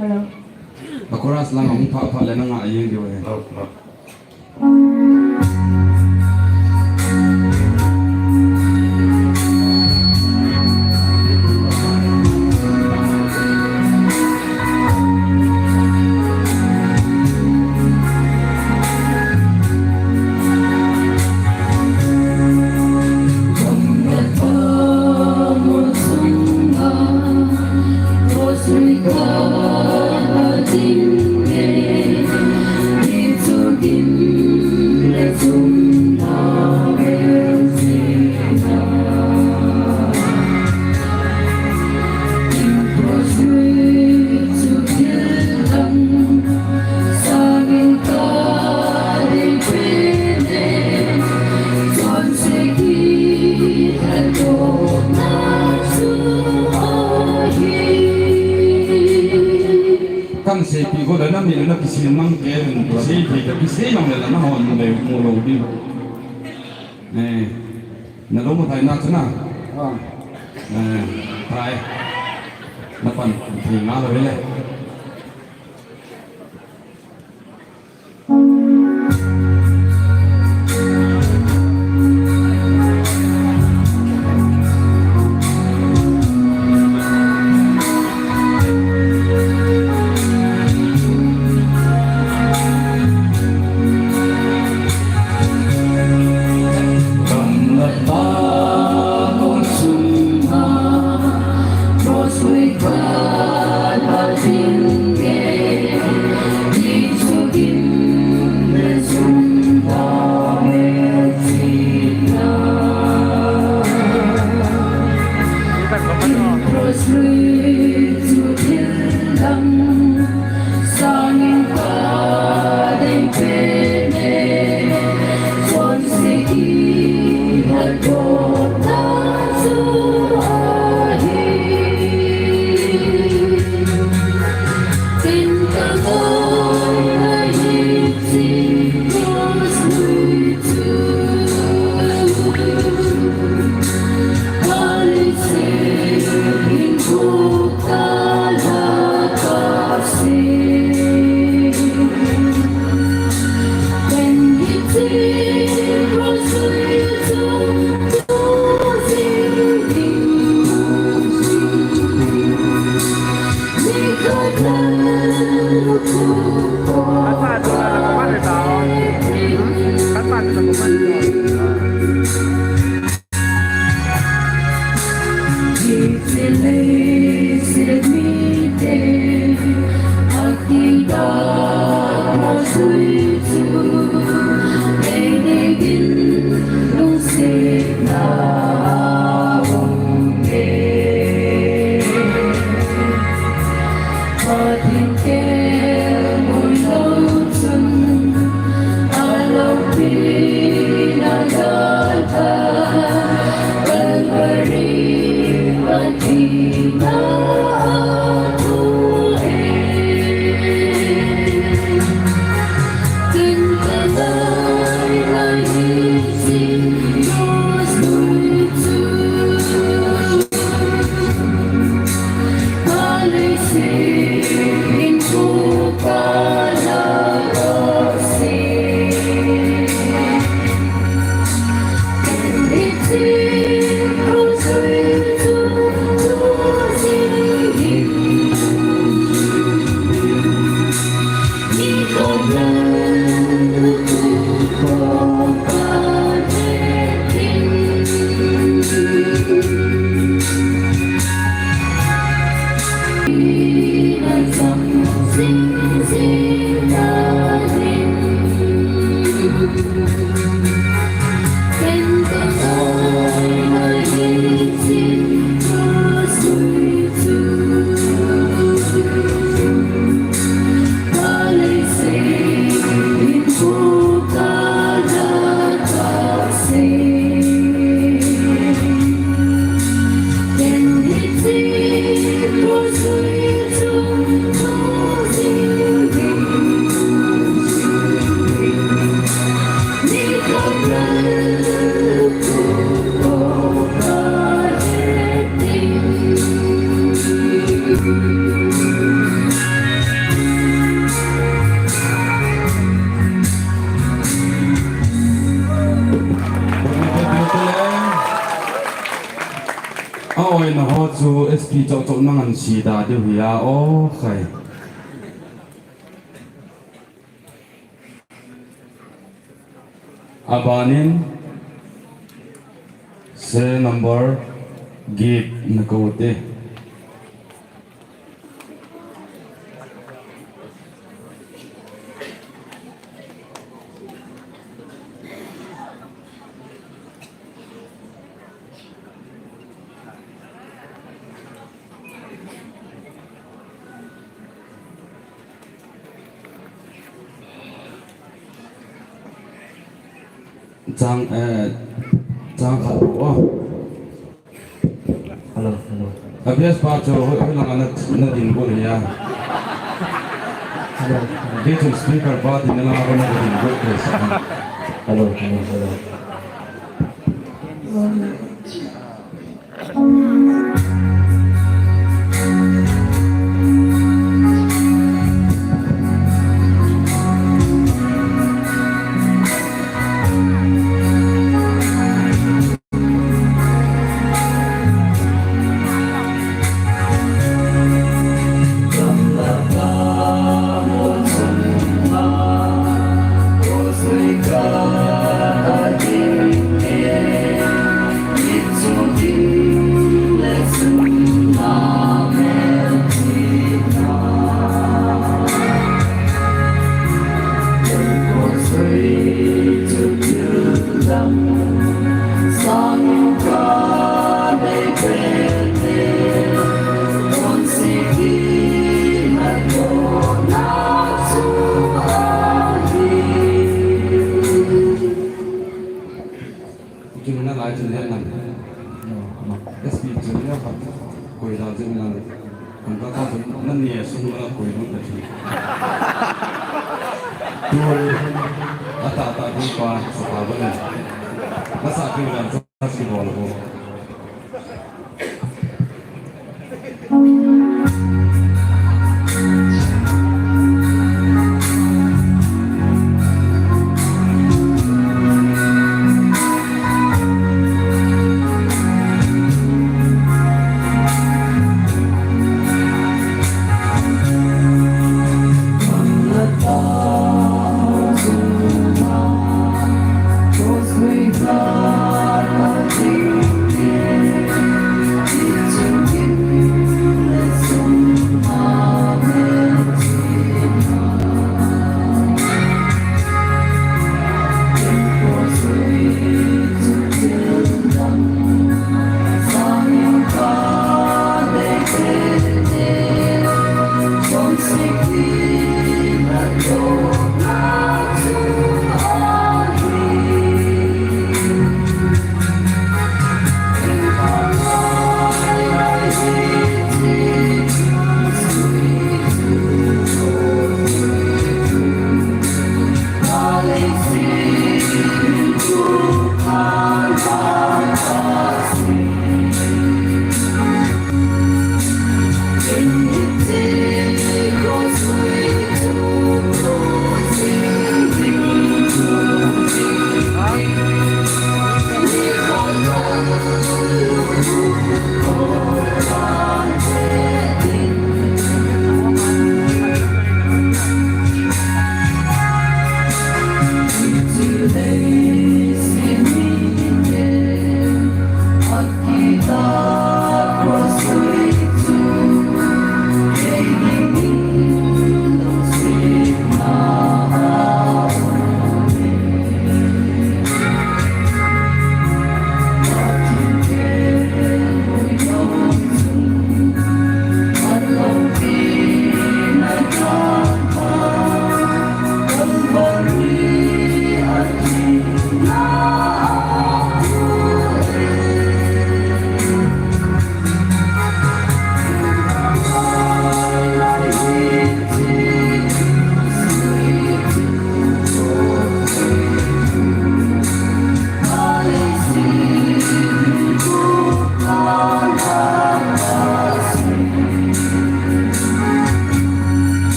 Hello. aku ras lang ang pah le nang ayeng di wahe kan sepi ko dah nak ni nak kisi mang ke sepi tapi sepi yang dah nak hon mulai mulu di nak lo mau thai nak cina thai nak pan tinggal lah boleh Hãy subscribe chu SP chau chau nang an si da de hia o khai abanin se number give na ko te Chang khảo quá. Hello. Abhias pa cho hoi lang na din ko ya. Dia tu speaker pa din na lang na din ko kes. Hello.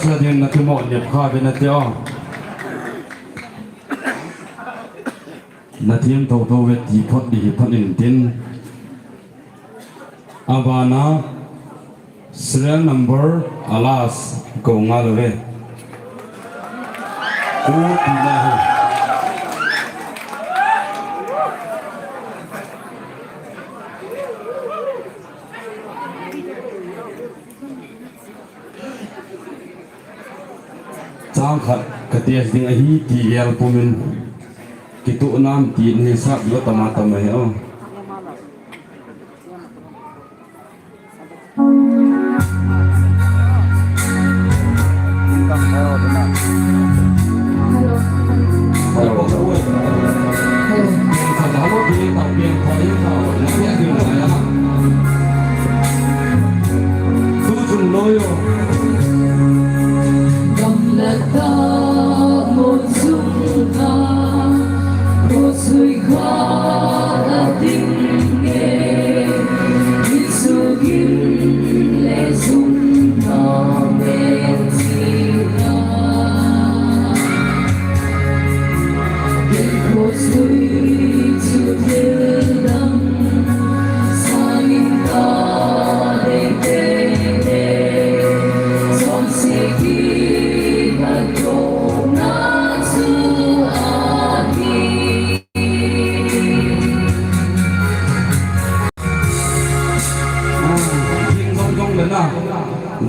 sa din na tumon niya khabe na teo na tiêm thâu thâu về thì phật đi phật in tin abana serial number alas go ngalwe ku tina sang khat katies ding ahi ti yel pumin kitu nam ti ni sab yo tamata mai o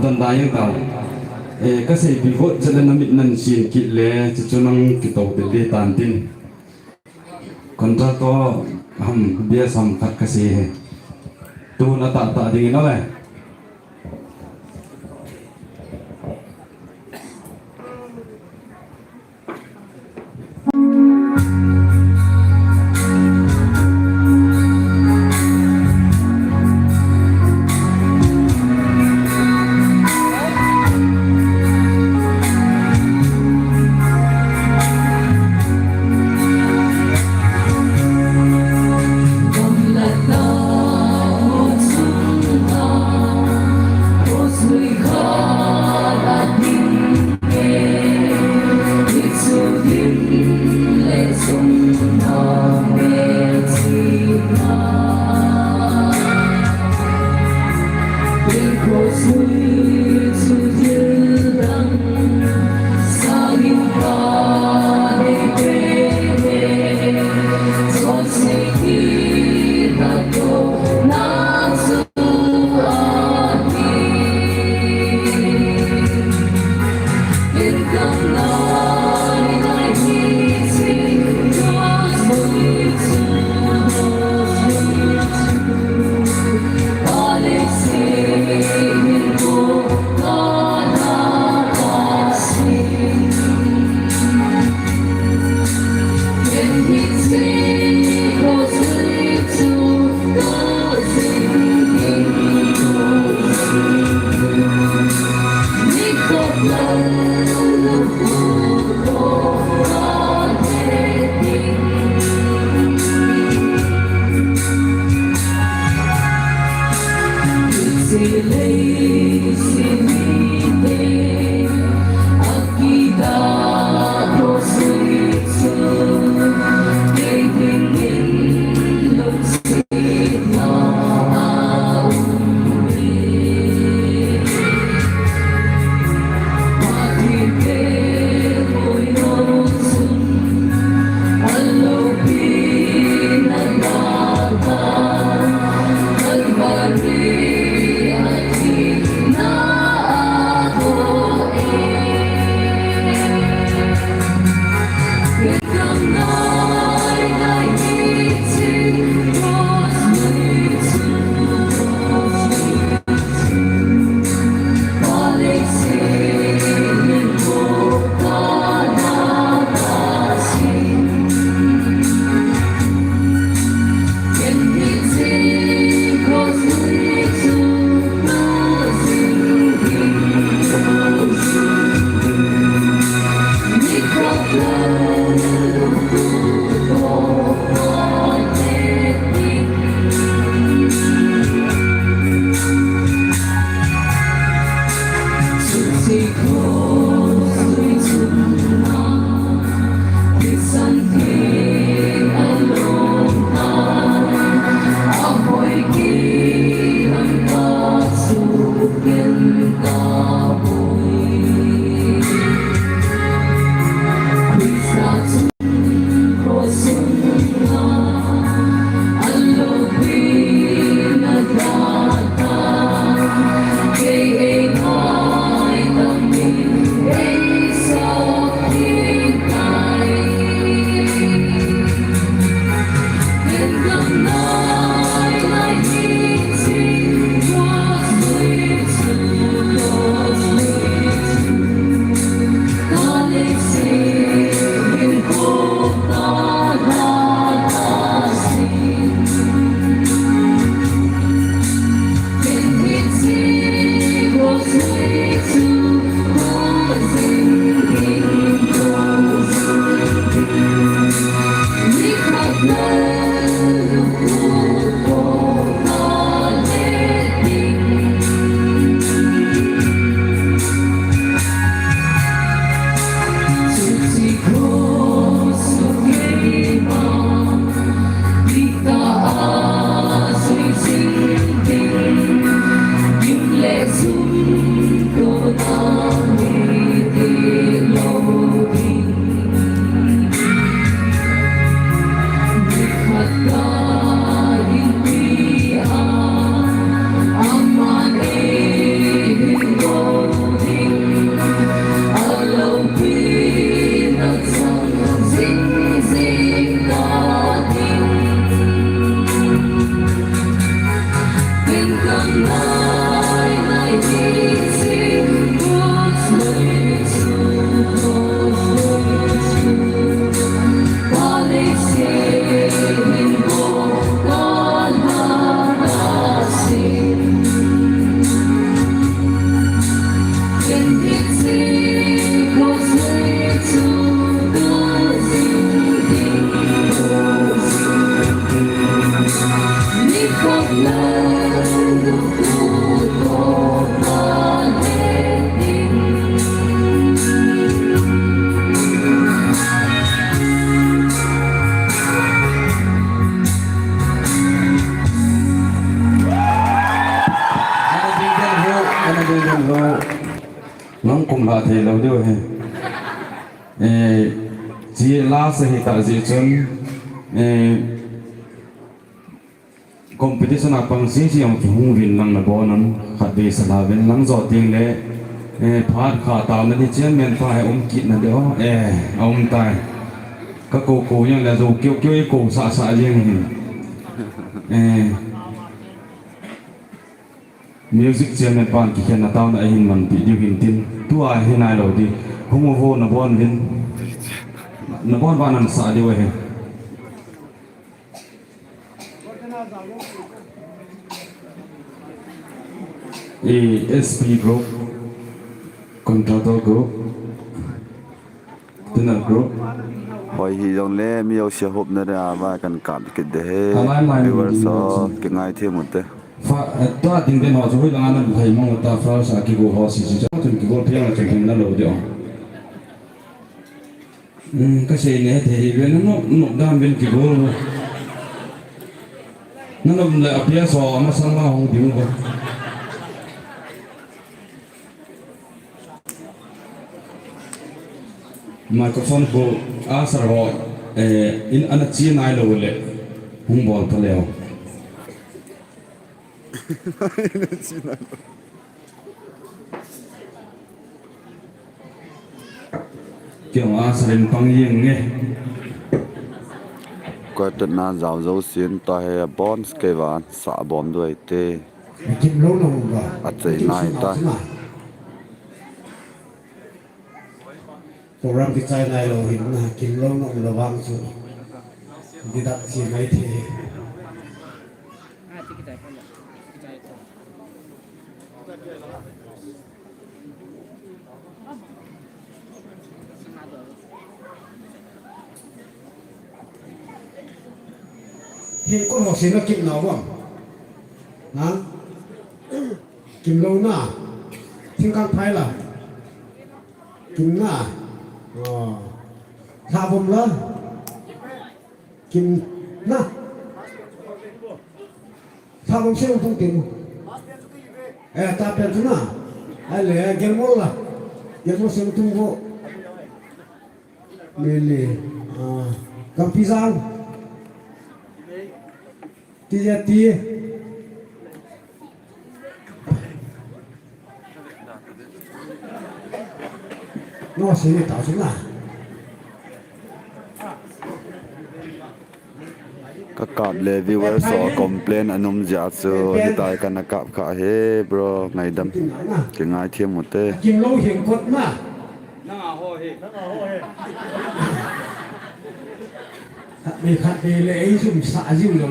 dan dayang tau kasi before jalan namit nan sin kitle cucunang kitau tete tantin kontrato ham dia samkat kasi tu na tak dingin oleh Hãy subscribe cho kênh Ghiền Mì Gõ để không bỏ lỡ Maria, đi đến lo nắng cùng hạ thì lâu điều hè chỉ là sẽ hiện tại gì chân competition apang si ang hung vin lang na bonan khat be sala ven lang zo ting le phat kha ta na ni chen men fa kit na deo tai ka ko yang la zo kyo kyo ko sa jeng music chen men pan ki chen na taw na hin man pi diu hin tin tu a hin ai lo di hung vo na bon vin na bon ban an sa di we SP group, contractor group, dinner group. Hỏi hi dòng lẽ mi ao xe hộp nữa ra và cần cảm cái đấy viewer so cái ngày thêm một thế Toa tiếng đến họ rồi là anh thấy mong ta phá sa cái bộ họ xí cho chúng cái bộ phim là chẳng thành nó lâu điều cái gì này thì bên nó đam bên cái bộ nó là appear so mà sang mà không tiếng quoi microphone ko asar ho in ana chi nai lo le hung bol pa leo kiểu asar in pang yeng nge quartet na giàu dấu xiên to hay bonds cái ván xả bom đuôi tê kim lâu lâu rồi à chạy này ta program cái trái này rồi hiện là kim lâu lâu là vang rồi đi đặt gì mấy thì hiện con học sinh nó kim nào không hả kim lâu na thiên cang phai là kim na thà bom lên kim na thà bom xem không kim ta bèn tu na ai lẽ gelmol là gelmol xem tung vô mele kampizan tia nó sẽ tạo xuống là các cặp lệ viewer so complain anum giả so hiện tại cần cặp cả he bro ngày đâm cái ngày thêm một tê kim lâu hiện cốt mà bị khát bị lệ dùng xả dữ rồi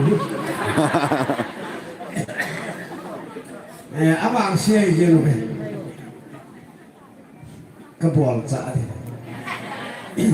áp bằng xe gì rồi cái bồn xả thì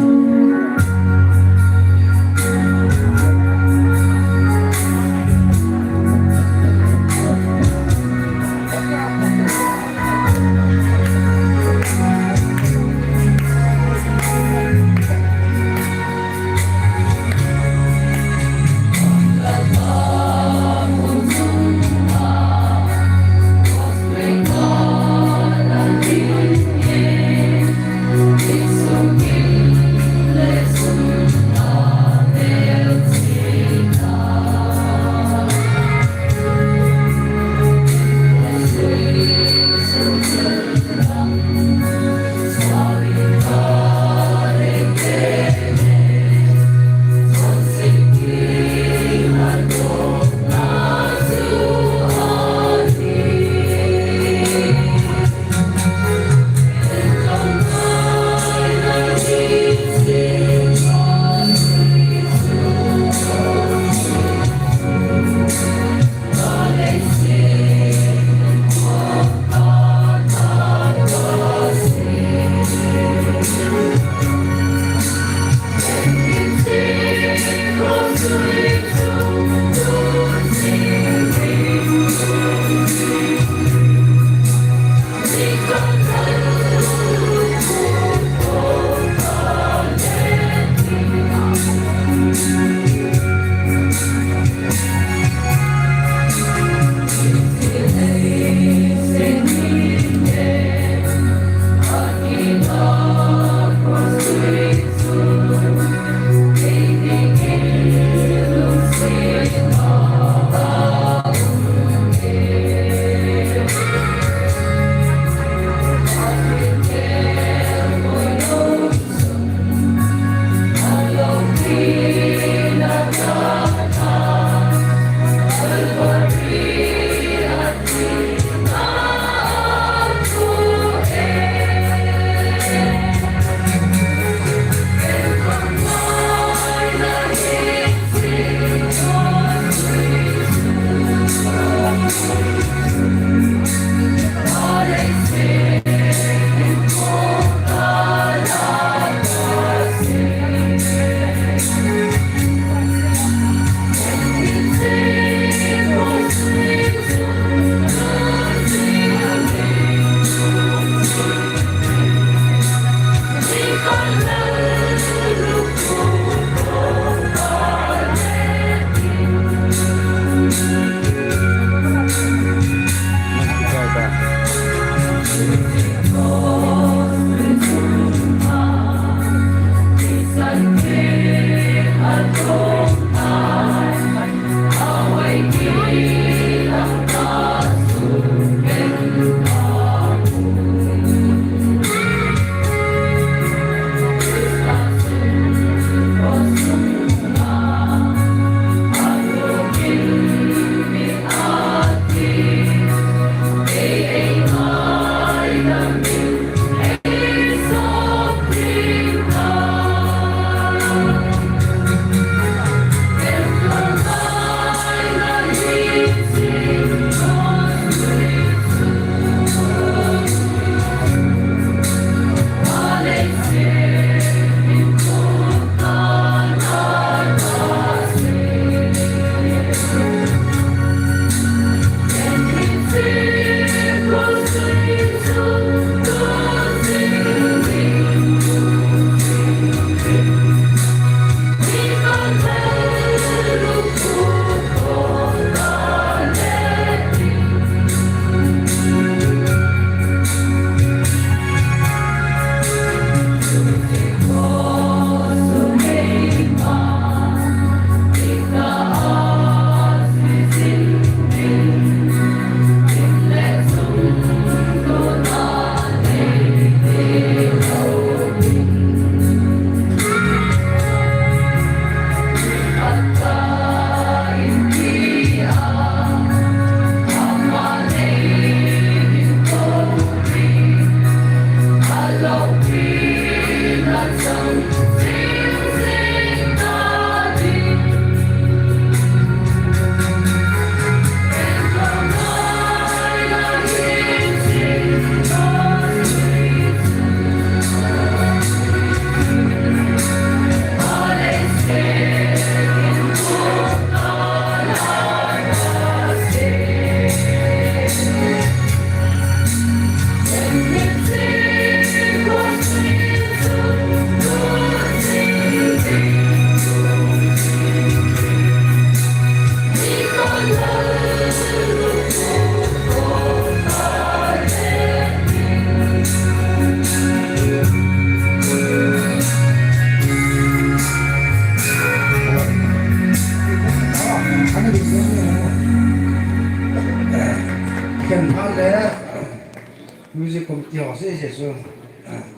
music committee họ sẽ xuống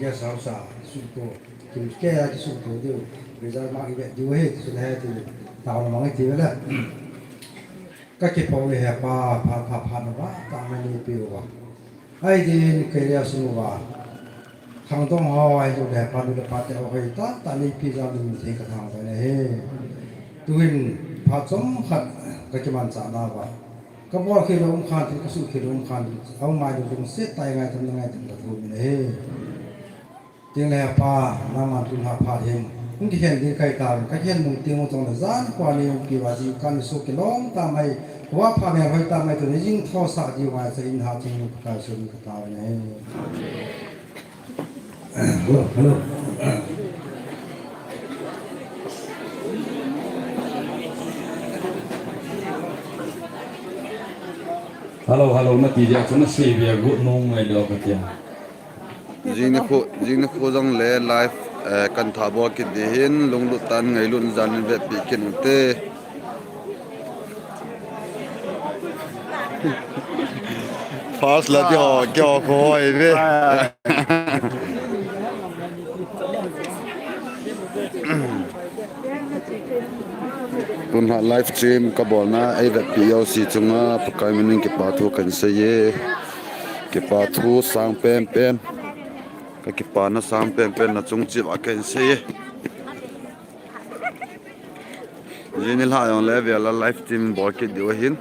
cái sao sao sụp đổ thì cái sụp đổ điều bây giờ mang cái điều hết xuống hết thì tạo nó mang cái điều đó các cái phòng này pa nó quá tạo nên nhiều biểu quá ai thì cái điều xuống quá thằng đông họ ai rồi đẹp pa được pa theo cái ta này pizza mình thấy cái thằng cái này tuin pa chống khát cái màn sao nào quáก็พอคือลงคันที่กระสุนคือลงคันเอามาดูตรงเส้นไตไงทำยังไงถึงจะถูกเนี่ยจึงแล้วป้าน้ำมันทุนหาพาเองมึงที่เห็นที่ใครตามก็เห็นมึงตีมึงตรงนั้นจ้านกว่านี้กี่ว่าจีกันสุกิล้องตามให้ว่าพาแม่ไปตามให้ตัวนี้ยิ่งท้อสักดีว่าจะอินหาจริงการสุนกตาเนี่ยฮัลโหลHalo, mati dia cuma sih biar gua nong mai dok kia. Jing ko jong le live kan thabo ki dehin lunglu tan ngai lun jan ve pi kin te pass la ti ho kyo khoi ve Tun ha live stream ka bol na ai ve pi yo si chunga pakai mening ki pa thu kan se ye ki pa thu sang pem ka ki pa na sang pem na chung chi wa kan se ye jinil ha yon le ve la live stream bol ki dio hin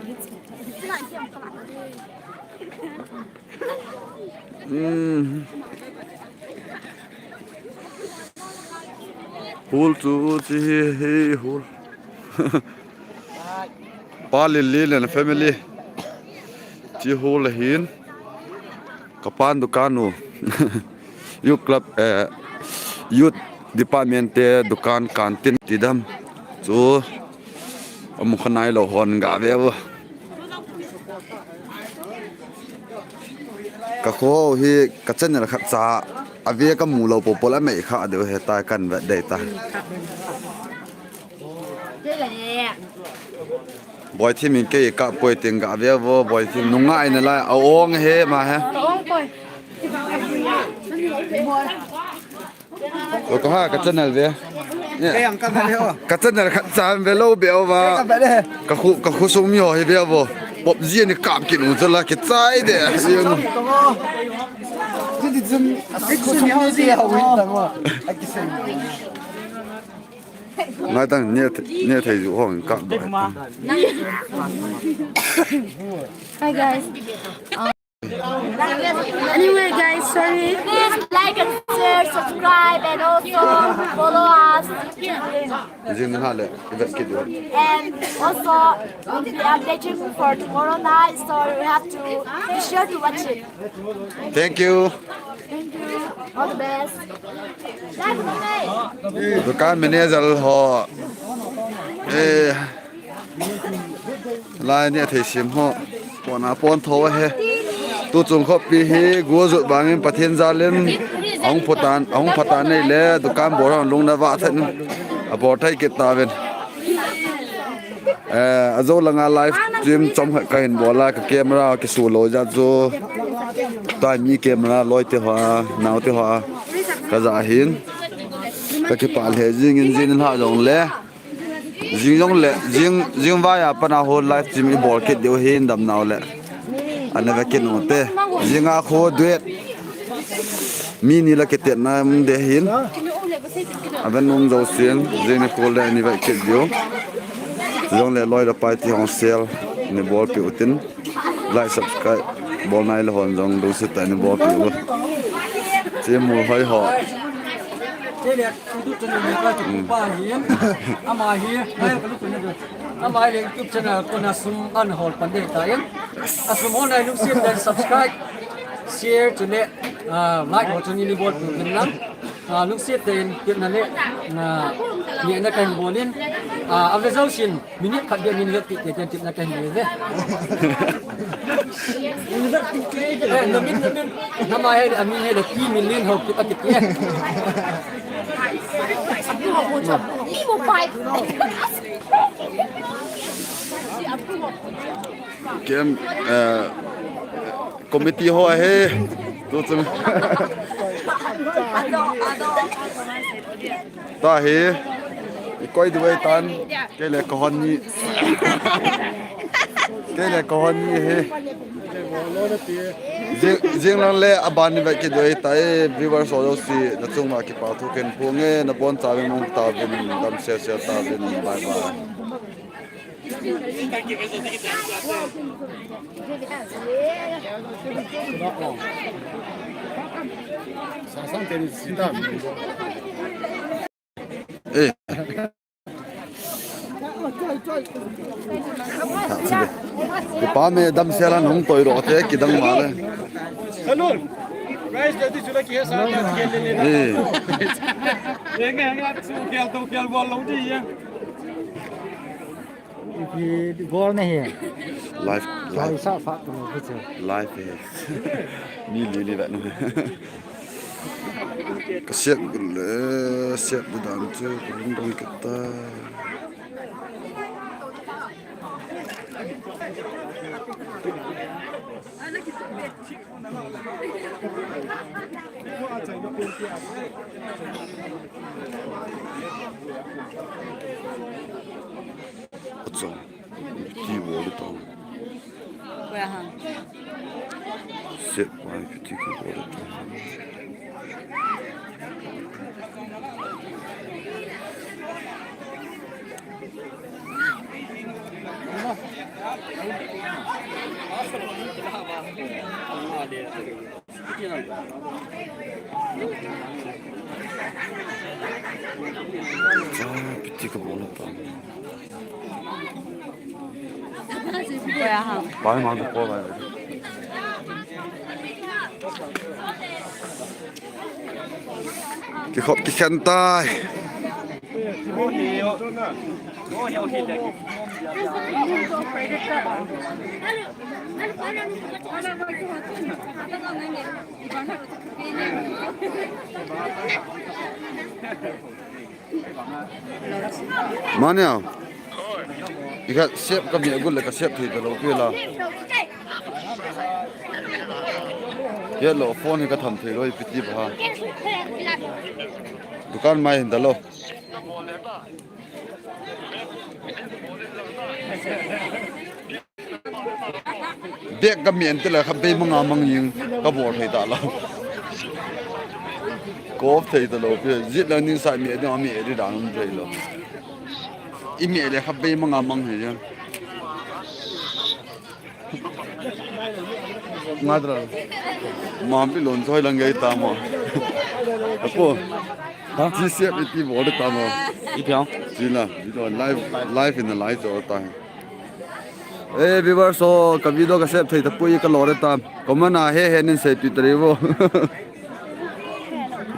hul tu chi he hul Palilin family chi hol hin kapan dukanu youth club youth department te dukan kantin tidam chu amukhanai lo hon ga ve ka kho hi ka chen ra khat cha ave ka mu lo popola mai kha de he ta kan ve de ta boy team in ke ka poi ting ga ve vo boy team nunga ina la aong he ma ha ko ha ka channel ve cái ông cắt đấy không ka channel ka chan ve lo be wa ka khu sum yo he ve vo pop ji ni kap ki nu la ke chai de cái gì zum cái khu sum nhau gì hậu hết rồi mà anh cái gì ngai tang ne thai ju hong ka Hi guys. Anyway guys, sorry. Please like and share, subscribe and also follow us. jin ha le ve ki do And also we'll be updating for tomorrow night, so you have to be sure to watch it. thank you Thank you. All the best. dukan manager ho lai ne thai sim ho pona pon tho he tu chung kho pi he go zu bangin pathen zalen ong phatan nei le dukan bor lung na wa than abor thai ke ta ven azo langa live stream chom ka hin bola ka camera ki su lo ja zo ta mi camera loi te ha naw te ha ka za hin ka ki pal he jing ha jong le jing va ya pana ho live stream i bol ke deu hin dam naw le ana va ken te jinga kho duet mi ni la ke te na de hin aben nong zo sien jing ko le ni va ke deu jong le loi da pai ti hong sel ni bol pe utin like subscribe bol nai le hon jong do se ta ni bol pe u che mu hoi ho thế đẹp YouTube channel này là chụp ba hiến ama hiến hay là lúc này rồi ama lên YouTube channel con asum ăn hồn vấn đề tại asum hôm nay lúc xem dan subscribe share cho lệ like hoặc cho những video của mình lắm lúc xem tên tiếp là lệ nhẹ là cái bộ lên bây giờ xin minute khát điện minute tiếp để tiếp là cái gì đấy nama hay amin hay là T.Minlen học tiếp tiếp kem committee ho he ตัวจังตาเฮอีก้อยด้วยตันแกเล็กคนนี้แกเล็กคนนี้เฮจิงลังเล่อบานนี่แบบกี่ด้วยตาวิวาร์สโอดสินัดจงมากี่ปาทุกคนพวกเงี้ยนับบอนตาเป็นมุงตาเป็นดำเสียเสียตาเป็นบายบาย ê cái ba mẹ đâm xe lan không tội đó thế cái đâm mà đấy life ni li vậy nữa cái xếp được đàn chơi cũng đông kita 어쩌 keyboard 또 Where hả? set by keyboard 또 PT가 몰랐다. Where hả? 많이 많이 뽑아야 돼. cái khăn tay mana ikat siap kami agul lekas siap di dalam pila ya lo phone ikat tham thei loi piti ba dukan mai dalo bek kami entela khabe manga manging ka bor thei da la ko thei da lo pe zit la ning sai mi de mi de da num thei lo i mi le khabe manga mang he ya ngadra ma pi lon choi lang gai ta mo apo ha ji se pi ti bo de ta mo i pyang ji la ji do live in the light zo ta ê viewers so cái video cái xếp thầy tập quay cái lò đấy ta có mà na he nên sẽ tụt đấy vô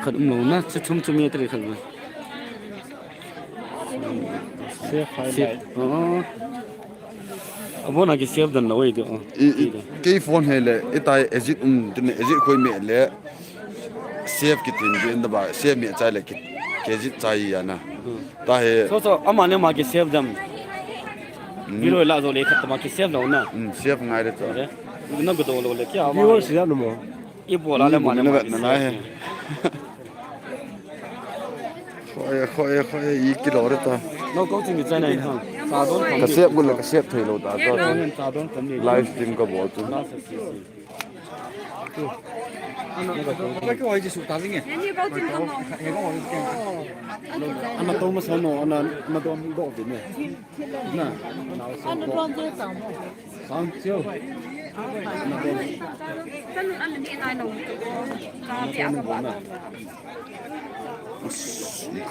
khẩn mù na sẽ chung chung nghe tới khẩn xếp bố nào cái xếp đần lỗi được cái phone hay là cái tai exit tên exit khơi mẹ lẽ xếp cái tiền cái đó bà xếp mẹ trái là cái exit trái à na ta hay so ama ne ma cái xếp đâm video là rồi lấy khát mà cái xếp nào na xếp ngay đấy rồi nó cái đồ rồi kia mà Viewers xếp nữa mà ít bộ là mà nó vậy nó này khơi ý cái lò đấy ta nó có chuyện gì này không sao đó cái xếp cũng là cái xếp thầy lô ta cho sao đó tầm này livestream cái bộ tu cái gọi gì sụt tali nghe anh mà tôi mà sao nó anh mà tôi mình đổ gì nè nè anh nó chơi tao sao chiêu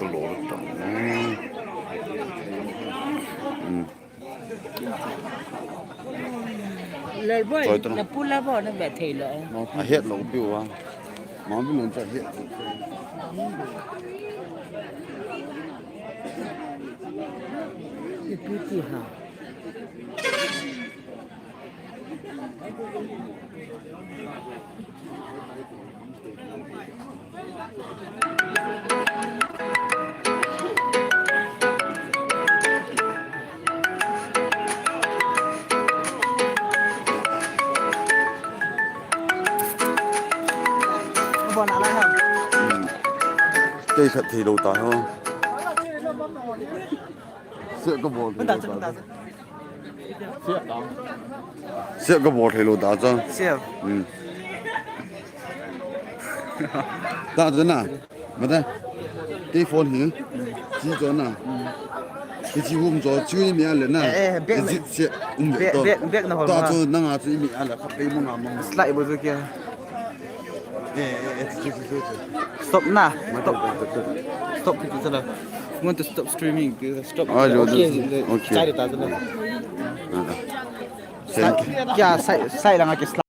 cái lò đấy ta lời bơi là pula bò nó về thầy lợi nó hết lẩu biểu à món bên luôn hết cái gì hả bò nạ lại hả cây thật thì đầu tải không sẽ có bò thì đầu tải sẽ có bò thì đầu tải cho siêu ta thế nào mà đây cái phone hình chỉ cho nào cái chỉ hôm cho chưa như mẹ lên nào cái sẽ biết nó ta cho năng à chỉ mẹ là cái mong à mong lại bữa kia stop na stop thì sao nào want to stop streaming stop okay sai được ta rồi sai sai là cái